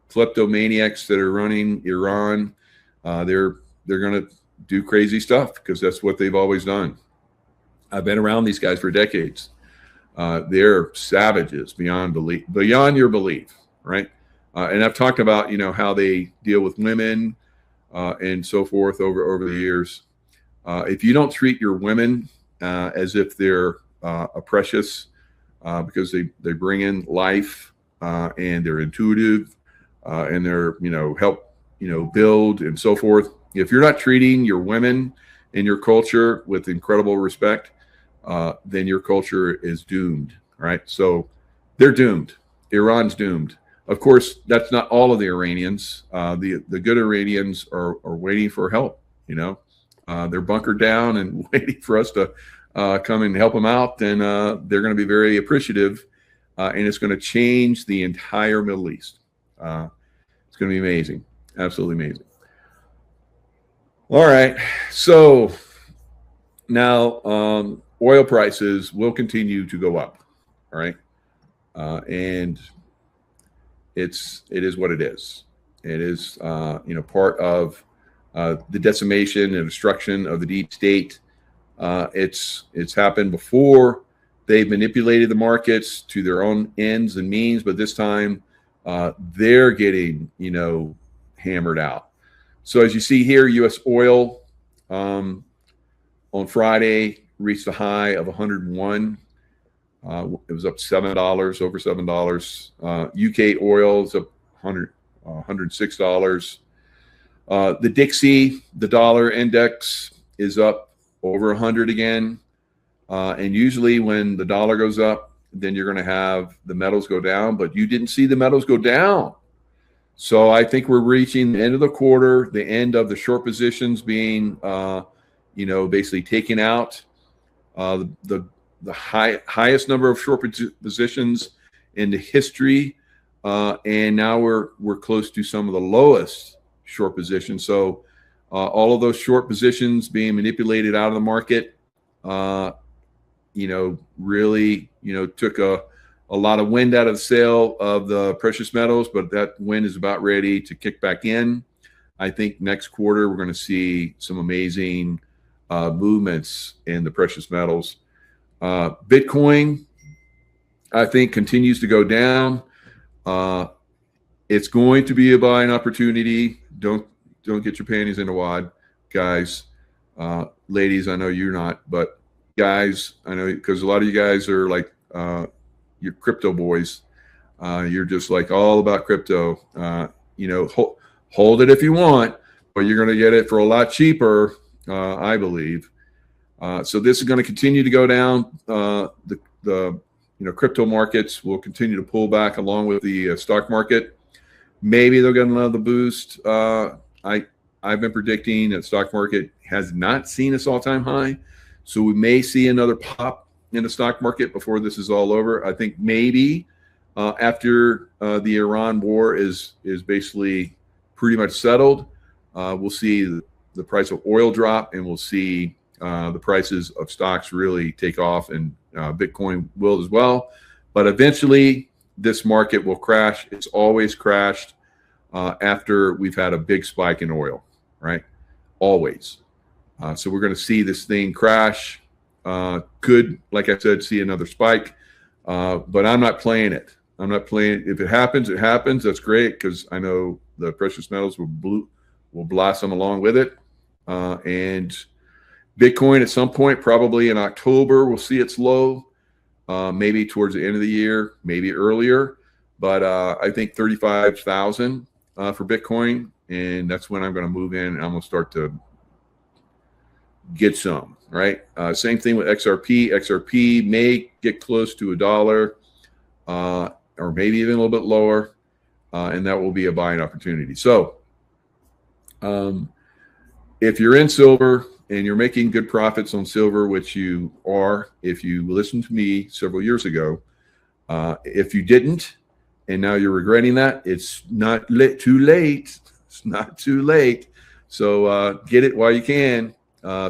kleptomaniacs that are running Iran. They're going to do crazy stuff because that's what they've always done. I've been around these guys for decades. They're savages beyond your belief, right? And I've talked about, how they deal with women and so forth over the years. If you don't treat your women as if they're a precious, because they bring in life, and they're intuitive, and they're, help, build and so forth. If you're not treating your women in your culture with incredible respect, then your culture is doomed, right? So they're doomed. Iran's doomed. Of course, that's not all of the Iranians. The good Iranians are waiting for help. They're bunkered down and waiting for us to come and help them out. And they're going to be very appreciative. And it's going to change the entire Middle East. It's going to be amazing. Absolutely amazing. All right. So now oil prices will continue to go up. All right. And it is what it is. It is, part of the decimation and destruction of the deep state. It's happened before. They've manipulated the markets to their own ends and means, but this time they're getting, hammered out. So as you see here, U.S. oil on Friday reached a high of 101. It was up $7, over $7. UK oil is up $106. The Dixie, the dollar index, is up over 100 again. And usually when the dollar goes up, then you're going to have the metals go down, but you didn't see the metals go down. So I think we're reaching the end of the quarter, the end of the short positions being, basically taken out. The highest number of short positions in the history, and now we're close to some of the lowest short positions. So all of those short positions being manipulated out of the market, really, took a lot of wind out of the sail of the precious metals, but that wind is about ready to kick back in. I think next quarter we're going to see some amazing movements in the precious metals. Bitcoin, I think, continues to go down. It's going to be a buying opportunity. Don't get your panties in a wad, guys. Ladies, I know you're not, but guys, I know, because a lot of you guys are like you're crypto boys. You're just like all about crypto. Hold it if you want, but you're going to get it for a lot cheaper, I believe. So this is going to continue to go down. The crypto markets will continue to pull back along with the stock market. Maybe they'll get another boost. I've been predicting that stock market has not seen its all-time high, so we may see another pop in the stock market before this is all over. I think maybe after the Iran war is basically pretty much settled, we'll see the price of oil drop, and we'll see the prices of stocks really take off, and Bitcoin will as well. But eventually, this market will crash. It's always crashed after we've had a big spike in oil, right? Always. So we're going to see this thing crash. Could, like I said, see another spike. But I'm not playing it. I'm not playing. If it happens, it happens. That's great, because I know the precious metals will blossom along with it. And Bitcoin at some point, probably in October, we'll see its low. Maybe towards the end of the year, maybe earlier. But I think 35,000 for Bitcoin, and that's when I'm going to move in, and I'm going to start to get some, right? Same thing with XRP. XRP may get close to $1, or maybe even a little bit lower, and that will be a buying opportunity. So if you're in silver and you're making good profits on silver, which you are, if you listened to me several years ago, if you didn't, and now you're regretting that, it's not too late. It's not too late. So get it while you can.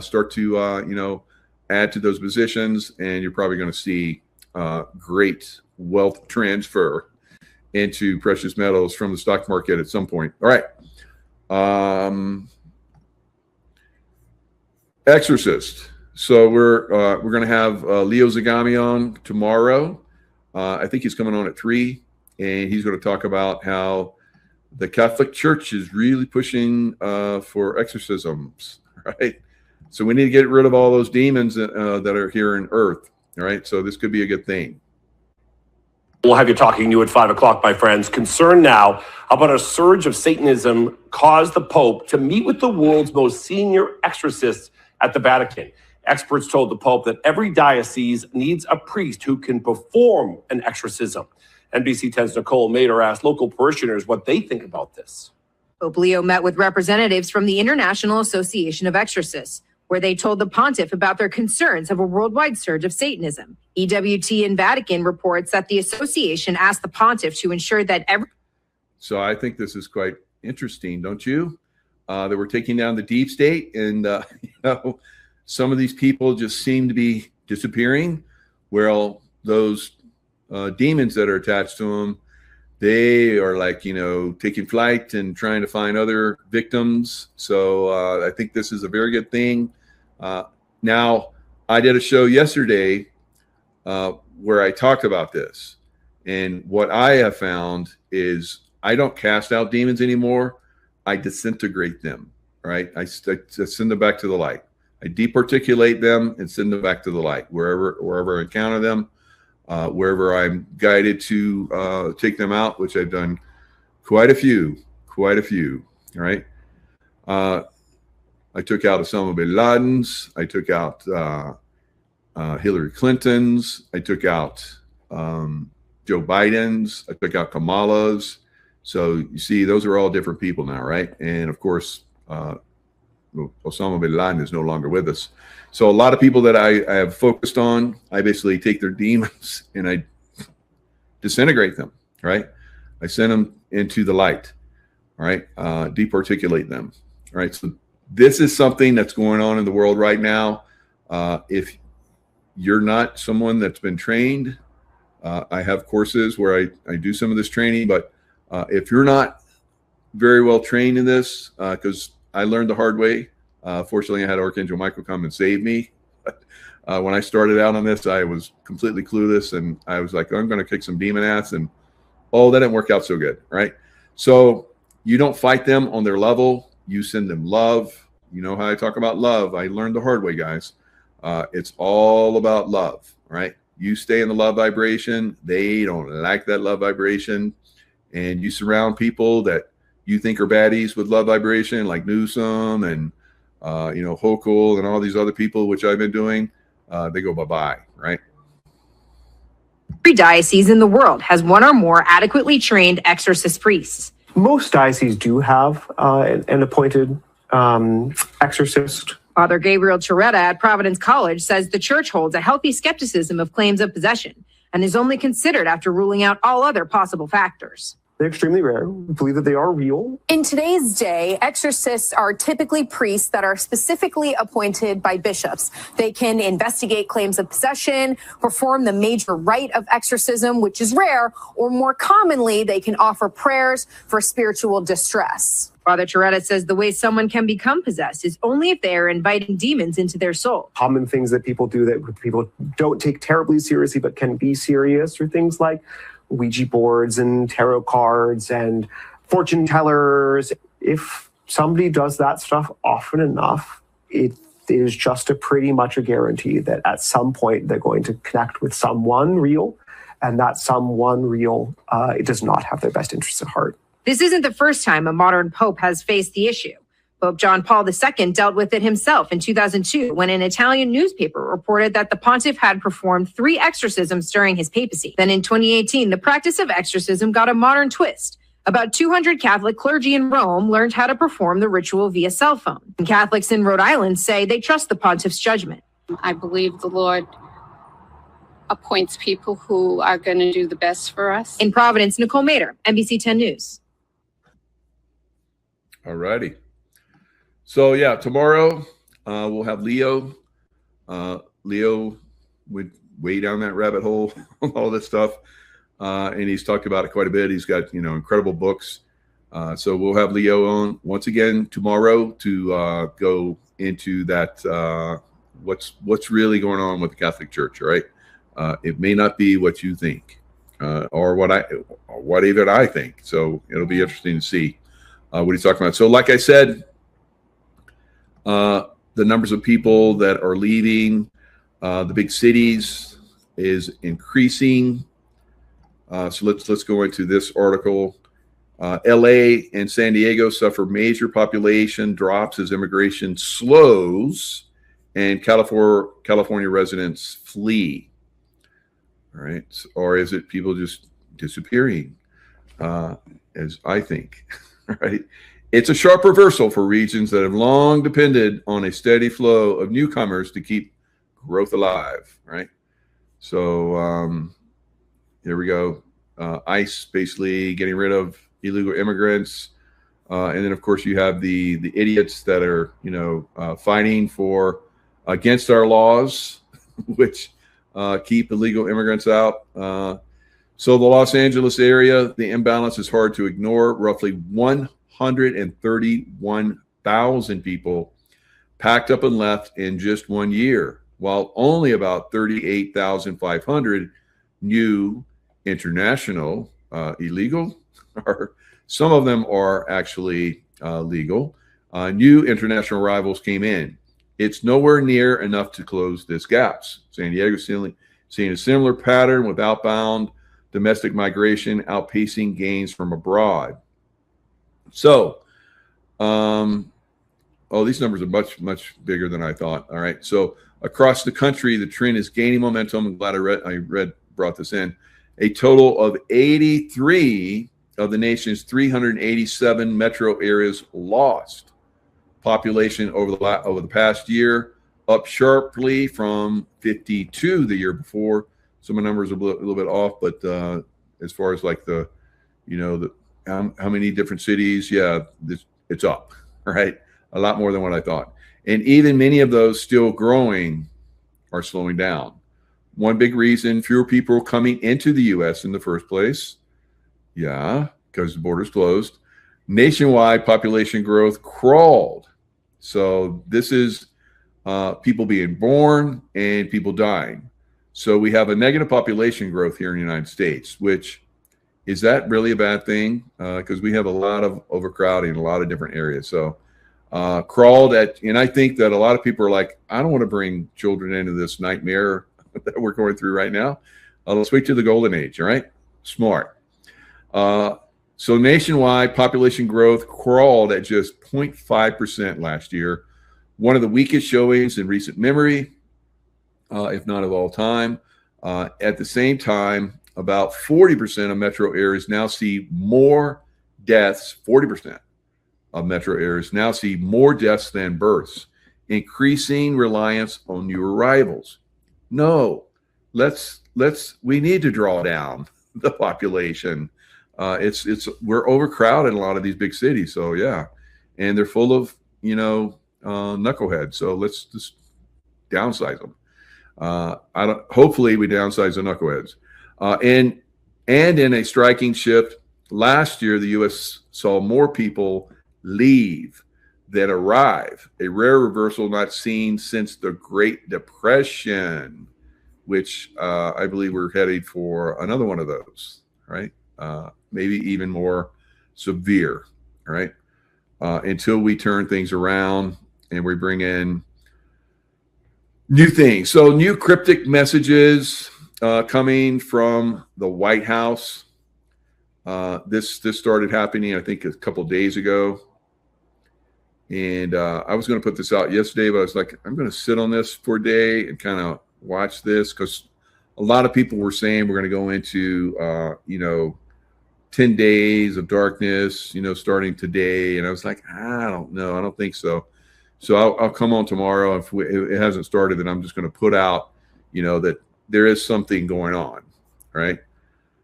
Start to, add to those positions, and you're probably going to see great wealth transfer into precious metals from the stock market at some point. All right. Exorcist. So we're going to have Leo Zagami on tomorrow. I think he's coming on at 3, and he's going to talk about how the Catholic Church is really pushing for exorcisms, right? So we need to get rid of all those demons that are here in Earth, all right? So this could be a good thing. We'll have you talking new at 5 o'clock, my friends. Concern now about a surge of Satanism caused the Pope to meet with the world's most senior exorcists at the Vatican. Experts told the Pope that every diocese needs a priest who can perform an exorcism. NBC 10's Nicole Mader asked local parishioners what they think about this. Pope Leo met with representatives from the International Association of Exorcists, where they told the pontiff about their concerns of a worldwide surge of Satanism. EWT in Vatican reports that the association asked the pontiff to ensure that So I think this is quite interesting, don't you? That we're taking down the deep state, and some of these people just seem to be disappearing. Well, those demons that are attached to them, they are like, taking flight and trying to find other victims. So I think this is a very good thing. Now, I did a show yesterday where I talked about this. And what I have found is I don't cast out demons anymore. I disintegrate them, right? I send them back to the light. I departiculate them and send them back to the light wherever I encounter them. Wherever I'm guided to take them out, which I've done quite a few, all right? I took out Osama bin Laden's. I took out Hillary Clinton's. I took out Joe Biden's. I took out Kamala's. So you see, those are all different people now, right? And of course, Osama bin Laden is no longer with us. So a lot of people that I have focused on, I basically take their demons and I disintegrate them, right? I send them into the light, all right? Departiculate them, all right? So this is something that's going on in the world right now. If you're not someone that's been trained, I have courses where I do some of this training, but if you're not very well trained in this, because I learned the hard way. Fortunately, I had Archangel Michael come and save me. When I started out on this, I was completely clueless, and I was like, I'm going to kick some demon ass, and that didn't work out so good, right? So you don't fight them on their level. You send them love. You know how I talk about love. I learned the hard way, guys. It's all about love, right? You stay in the love vibration. They don't like that love vibration, and you surround people that you think are baddies with love vibration, like Newsom and Hochul and all these other people, which I've been doing. They go bye-bye, right? every diocese in the world has one or more adequately trained exorcist priests. Most dioceses do have an appointed exorcist. Father Gabriel Chiretta at Providence College says the church holds a healthy skepticism of claims of possession and is only considered after ruling out all other possible factors. They're extremely rare. We believe that they are real. In today's day, exorcists are typically priests that are specifically appointed by bishops. They can investigate claims of possession, perform the major rite of exorcism, which is rare, or more commonly, they can offer prayers for spiritual distress. Father Toretta says the way someone can become possessed is only if they are inviting demons into their soul. Common things that people do that people don't take terribly seriously but can be serious are things like Ouija boards and tarot cards and fortune tellers. If somebody does that stuff often enough, it is just pretty much a guarantee that at some point they're going to connect with someone real, and that someone real it does not have their best interests at heart. This isn't the first time a modern pope has faced the issue. Pope John Paul II dealt with it himself in 2002 when an Italian newspaper reported that the pontiff had performed 3 exorcisms during his papacy. Then in 2018, the practice of exorcism got a modern twist. About 200 Catholic clergy in Rome learned how to perform the ritual via cell phone. And Catholics in Rhode Island say they trust the pontiff's judgment. I believe the Lord appoints people who are going to do the best for us. In Providence, Nicole Mader, NBC 10 News. All righty. So yeah, tomorrow we'll have Leo. Leo would way down that rabbit hole, all this stuff, and he's talked about it quite a bit. He's got incredible books. So we'll have Leo on once again tomorrow to go into that. What's really going on with the Catholic Church? All right, it may not be what you think, or what even I think. So it'll be interesting to see what he's talking about. So, like I said. The numbers of people that are leaving the big cities is increasing. So let's go into this article. LA and San Diego suffer major population drops as immigration slows and California residents flee. All right. Or is it people just disappearing, as I think, right? It's a sharp reversal for regions that have long depended on a steady flow of newcomers to keep growth alive, right? So here we go. ICE basically getting rid of illegal immigrants. And then, of course, you have the idiots that are, fighting against our laws, which keep illegal immigrants out. So the Los Angeles area, the imbalance is hard to ignore. Roughly 131,000 people packed up and left in just 1 year, while only about 38,500 new international illegal, or some of them are actually legal, new international arrivals came in. It's nowhere near enough to close this gap. San Diego seeing a similar pattern with outbound domestic migration outpacing gains from abroad. So, these numbers are much, much bigger than I thought. All right. So across the country, the trend is gaining momentum. I'm glad I brought this in. A total of 83 of the nation's 387 metro areas lost population over the past year, up sharply from 52 the year before. Some of the numbers are a little bit off, but as far as like how many different cities, it's up, right? A lot more than what I thought. And even many of those still growing are slowing down. One big reason, fewer people coming into the U.S. in the first place. Yeah, because the border's closed. Nationwide population growth crawled. So this is people being born and people dying. So we have a negative population growth here in the United States, which is that really a bad thing? Because we have a lot of overcrowding in a lot of different areas. So crawled at, and I think that a lot of people are like, I don't want to bring children into this nightmare that we're going through right now. Let's wait to the golden age, all right? Smart. So nationwide population growth crawled at just 0.5% last year, one of the weakest showings in recent memory, if not of all time. At the same time, about 40% of metro areas now see more deaths, 40% of metro areas now see more deaths than births, increasing reliance on new arrivals. No, we need to draw down the population. We're overcrowded in a lot of these big cities. So yeah, and they're full of knuckleheads. So let's just downsize them. Hopefully we downsize the knuckleheads. And in a striking shift, last year the U.S. saw more people leave than arrive, a rare reversal not seen since the Great Depression, which I believe we're headed for another one of those, right? Maybe even more severe, right? Until we turn things around and we bring in new things. So new cryptic messages coming from the White House. This started happening, I think, a couple of days ago. And I was going to put this out yesterday, but I was like, I'm going to sit on this for a day and kind of watch this, because a lot of people were saying we're going to go into, 10 days of darkness, starting today. And I was like, I don't know. I don't think so. So I'll come on tomorrow. If it hasn't started, then I'm just going to put out, that there is something going on, right?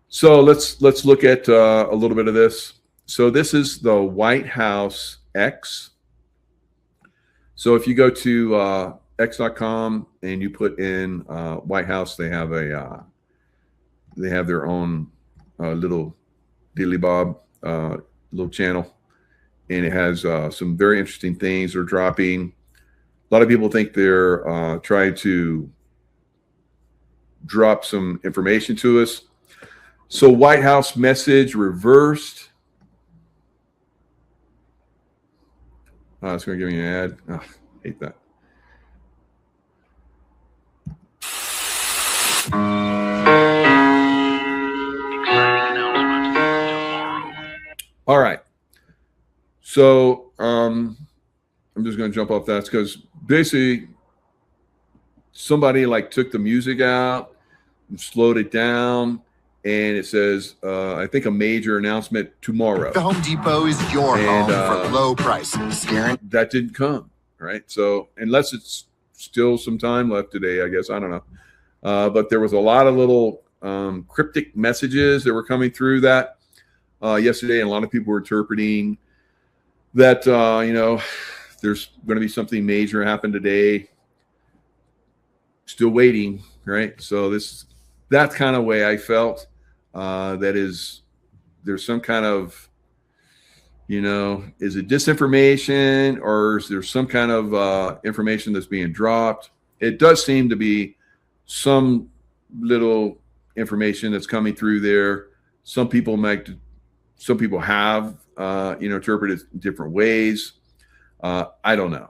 So let's look at a little bit of this. So this is the White House X. So if you go to x.com and you put in White House, they have their own little Dilly Bob little channel, and it has some very interesting things they're dropping. A lot of people think they're trying to drop some information to us. So White House message reversed. It's going to give me an ad. Oh, hate that. All right. So I'm just going to jump off that because basically somebody took the music out and slowed it down. And it says, I think, a major announcement tomorrow. The Home Depot is your home for low prices. That didn't come, right? So unless it's still some time left today, I guess. I don't know. But there was a lot of little cryptic messages that were coming through that yesterday. And a lot of people were interpreting that, there's going to be something major happen today. Still waiting, right? So that's kind of the way I felt. There's some kind of, is it disinformation or is there some kind of information that's being dropped? It does seem to be some little information that's coming through there. Some people have, interpreted it different ways. I don't know.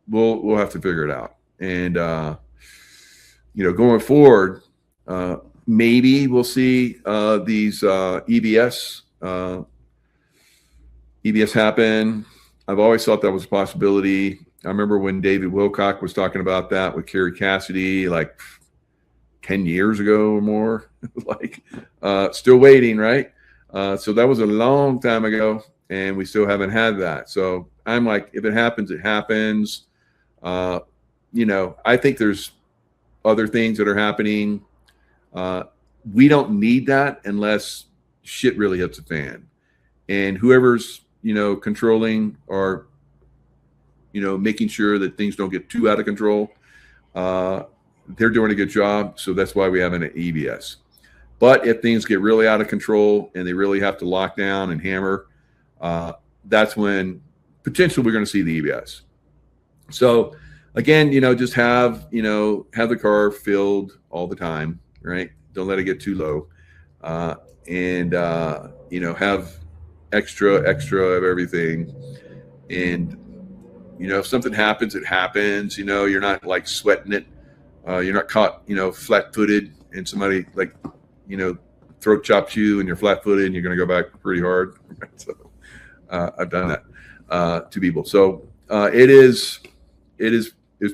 We'll have to figure it out. And, going forward, maybe we'll see these EBS happen. I've always thought that was a possibility. I remember when David Wilcock was talking about that with Kerry Cassidy 10 years ago or more. Still waiting, right? So that was a long time ago, and we still haven't had that. So I'm like, if it happens, it happens. I think there's other things that are happening. We don't need that unless shit really hits the fan. And whoever's, controlling or, making sure that things don't get too out of control, they're doing a good job. So that's why we have an EBS. But if things get really out of control and they really have to lock down and hammer, that's when potentially we're going to see the EBS. So again, just have the car filled all the time, right? Don't let it get too low. And have extra of everything. And, if something happens, it happens. You're not sweating it. You're not caught, flat-footed and somebody throat chops you and you're flat-footed and you're going to go back pretty hard. So I've done that to people. So it's a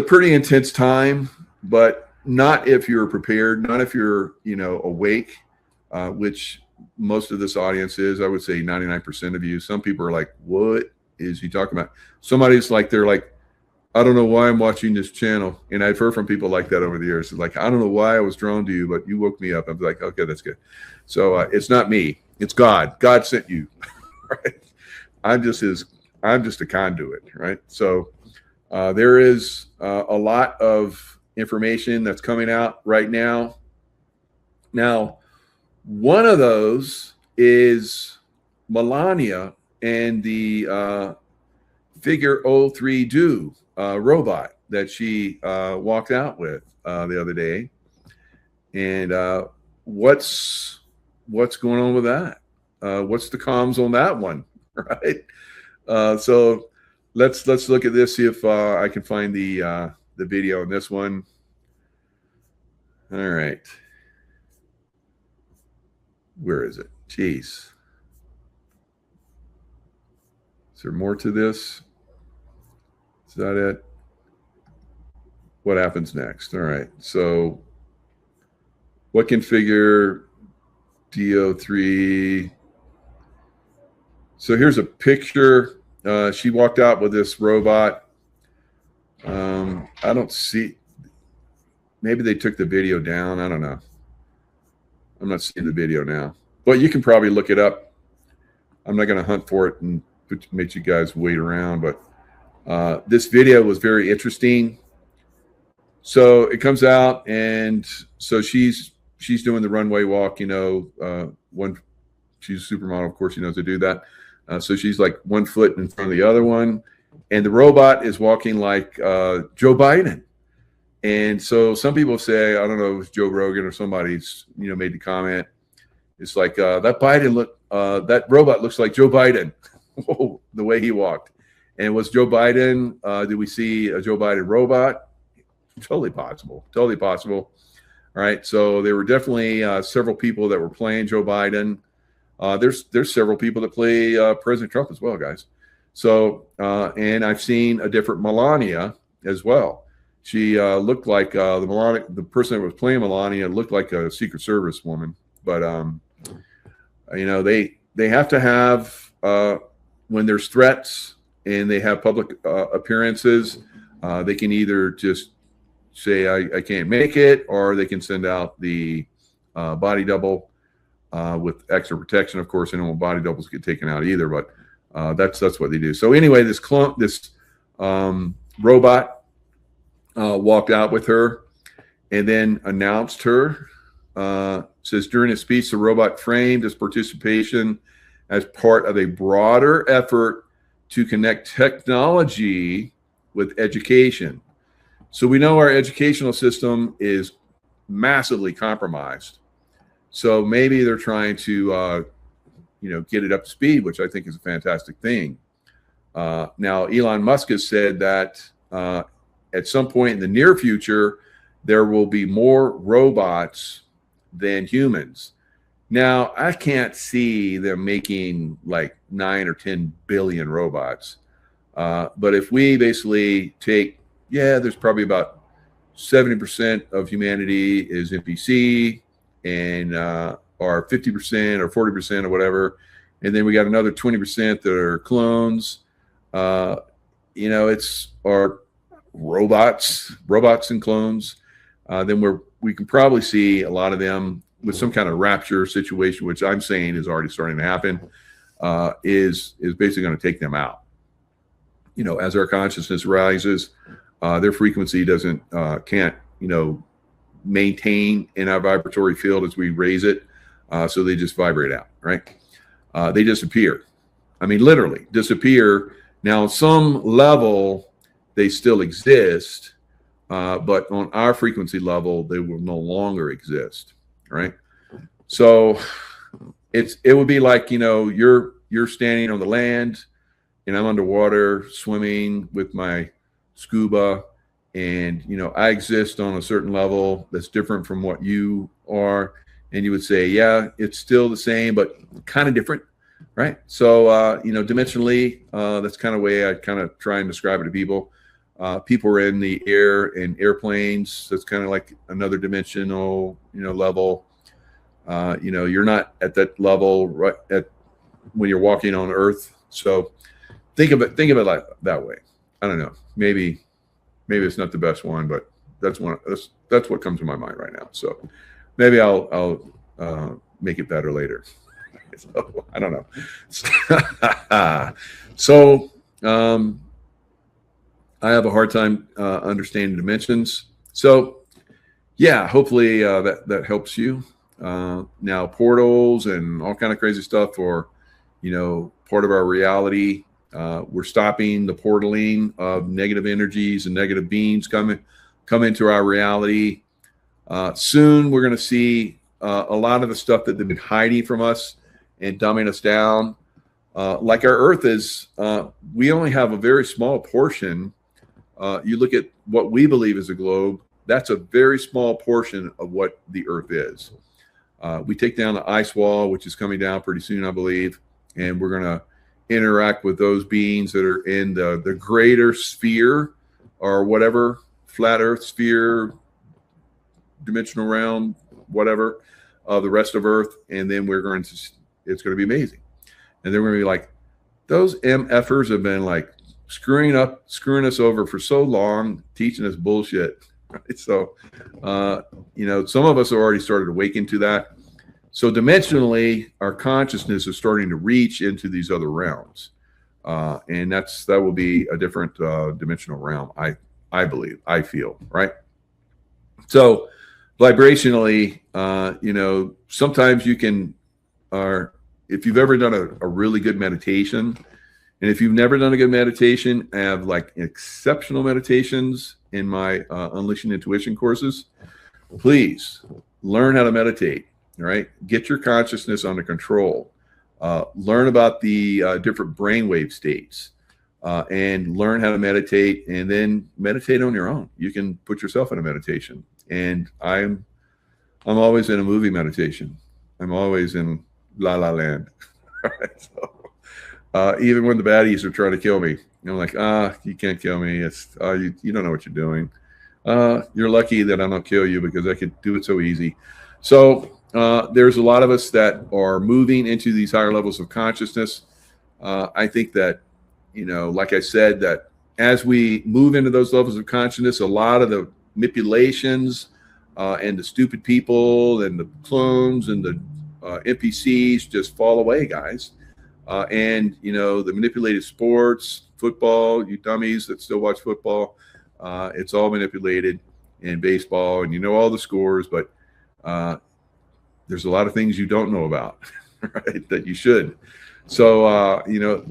pretty intense time, but not if you're prepared, not if you're, awake, which most of this audience is. I would say 99% of you. Some people are like, what is he talking about? Somebody's they're I don't know why I'm watching this channel. And I've heard from people like that over the years. Like, I don't know why I was drawn to you, but you woke me up. I'm like, okay, that's good. So it's not me. It's God. God sent you. Right? I'm just a conduit. Right? So there is a lot of information that's coming out right now. Now, one of those is Melania and the Figure 03 Do robot that she walked out with the other day. And what's going on with that? What's the comms on that one? Right? So let's look at this, see if I can find the video on this one. All right. Where is it? Jeez. Is there more to this? Is that it? What happens next? All right. So what can Figure DO3? So here's a picture. She walked out with this robot. I don't see. Maybe they took the video down. I don't know. I'm not seeing the video now. But you can probably look it up. I'm not going to hunt for it and make you guys wait around. But this video was very interesting. So it comes out, and so she's doing the runway walk. You know, she's a supermodel, of course. She knows to do that. So she's like 1 foot in front of the other one, and the robot is walking like Joe Biden. And so some people say, I don't know, it was Joe Rogan or somebody's, you know, made the comment. It's like that robot looks like Joe Biden. Whoa, the way he walked. And was Joe Biden? Did we see a Joe Biden robot? Totally possible. Totally possible. All right. So there were definitely several people that were playing Joe Biden. There's several people that play President Trump as well, guys. So and I've seen a different Melania as well. She looked like the person that was playing Melania looked like a Secret Service woman. But you know, they have to have when there's threats and they have public appearances, they can either just say I can't make it, or they can send out the body double with extra protection. Of course, anyone body doubles get taken out either, but that's what they do. So anyway, this robot walked out with her and then announced her. Says during his speech, the robot framed his participation as part of a broader effort to connect technology with education. So we know our educational system is massively compromised. So maybe they're trying to, get it up to speed, which I think is a fantastic thing. Now, Elon Musk has said that at some point in the near future, there will be more robots than humans. Now, I can't see them making like 9 or 10 billion robots. But if we basically take, there's probably about 70% of humanity is NPC, and or 50% or 40% or whatever. And then we got another 20% that are clones. It's our robots and clones. Then we can probably see a lot of them with some kind of rapture situation, which I'm saying is already starting to happen, is basically going to take them out. As our consciousness rises, their frequency can't maintain in our vibratory field as we raise it, so they just vibrate out, right? They disappear. I mean, literally disappear. Now, on some level, they still exist, but on our frequency level, they will no longer exist, right? So it would be like, you're standing on the land and I'm underwater swimming with my scuba, and I exist on a certain level that's different from what you are, and you would say, yeah, it's still the same but kind of different, right? So dimensionally, that's kind of the way I kind of try and describe it to people. People are in the air and airplanes. That's kind of like another dimensional level. You're not at that level right at when you're walking on Earth. So think of it like that way. I don't know, maybe maybe it's not the best one, but that's what comes to my mind right now. So maybe I'll make it better later. So, I don't know. So I have a hard time understanding dimensions. So yeah, hopefully that helps you. Now portals and all kind of crazy stuff are, part of our reality. We're stopping the portaling of negative energies and negative beings come into our reality. Soon we're going to see a lot of the stuff that they've been hiding from us and dumbing us down. Like our Earth is, we only have a very small portion. You look at what we believe is a globe, that's a very small portion of what the Earth is. We take down the ice wall, which is coming down pretty soon, I believe, and we're going to interact with those beings that are in the greater sphere or whatever, flat Earth sphere, dimensional realm, whatever, the rest of Earth, and then it's going to be amazing. And then we're going to be like, those MFers have been like screwing us over for so long, teaching us bullshit. Right? So, some of us have already started to wake into that. So dimensionally, our consciousness is starting to reach into these other realms. And that will be a different dimensional realm, I believe, I feel, right? So vibrationally, sometimes you can, if you've ever done a really good meditation, and if you've never done a good meditation, I have like exceptional meditations in my Unleashing Intuition courses. Please learn how to meditate, all right? Get your consciousness under control. Learn about the different brainwave states and learn how to meditate, and then meditate on your own. You can put yourself in a meditation. And I'm always in a movie meditation. I'm always in La La Land. All right, so even when the baddies are trying to kill me, I'm like, you can't kill me. It's you don't know what you're doing. You're lucky that I don't kill you because I could do it so easy. So there's a lot of us that are moving into these higher levels of consciousness. I think that, like I said, that as we move into those levels of consciousness, a lot of the manipulations and the stupid people and the clones and the NPCs just fall away, guys. And the manipulated sports, football, you dummies that still watch football, it's all manipulated, in baseball, and all the scores, but there's a lot of things you don't know about, right, that you should. So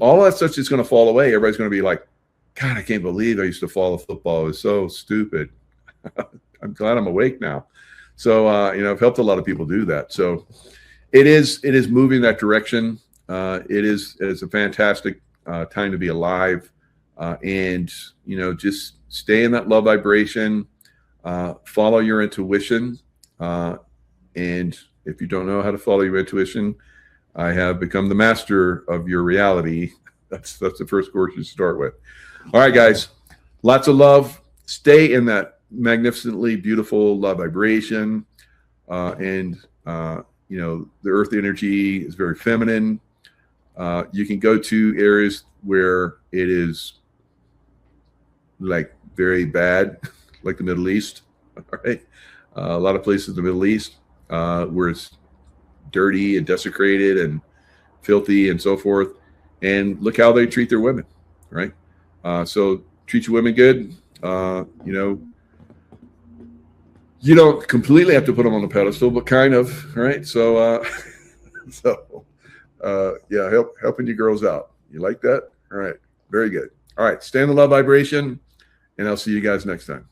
all that stuff is going to fall away. Everybody's going to be like, God, I can't believe I used to follow football. It was so stupid. I'm glad I'm awake now. So I've helped a lot of people do that. So it is moving that direction. It's a fantastic time to be alive, and just stay in that love vibration, follow your intuition, and if you don't know how to follow your intuition, I have become the master of your reality. That's the first course you start with. All right, guys, lots of love. Stay in that magnificently beautiful love vibration, and the earth energy is very feminine. You can go to areas where it is like very bad, like the Middle East. All right, a lot of places in the Middle East where it's dirty and desecrated and filthy and so forth. And look how they treat their women, right? So treat your women good. You don't completely have to put them on the pedestal, but kind of, right? So, helping you girls out. You like that? All right. Very good. All right. Stay in the love vibration, and I'll see you guys next time.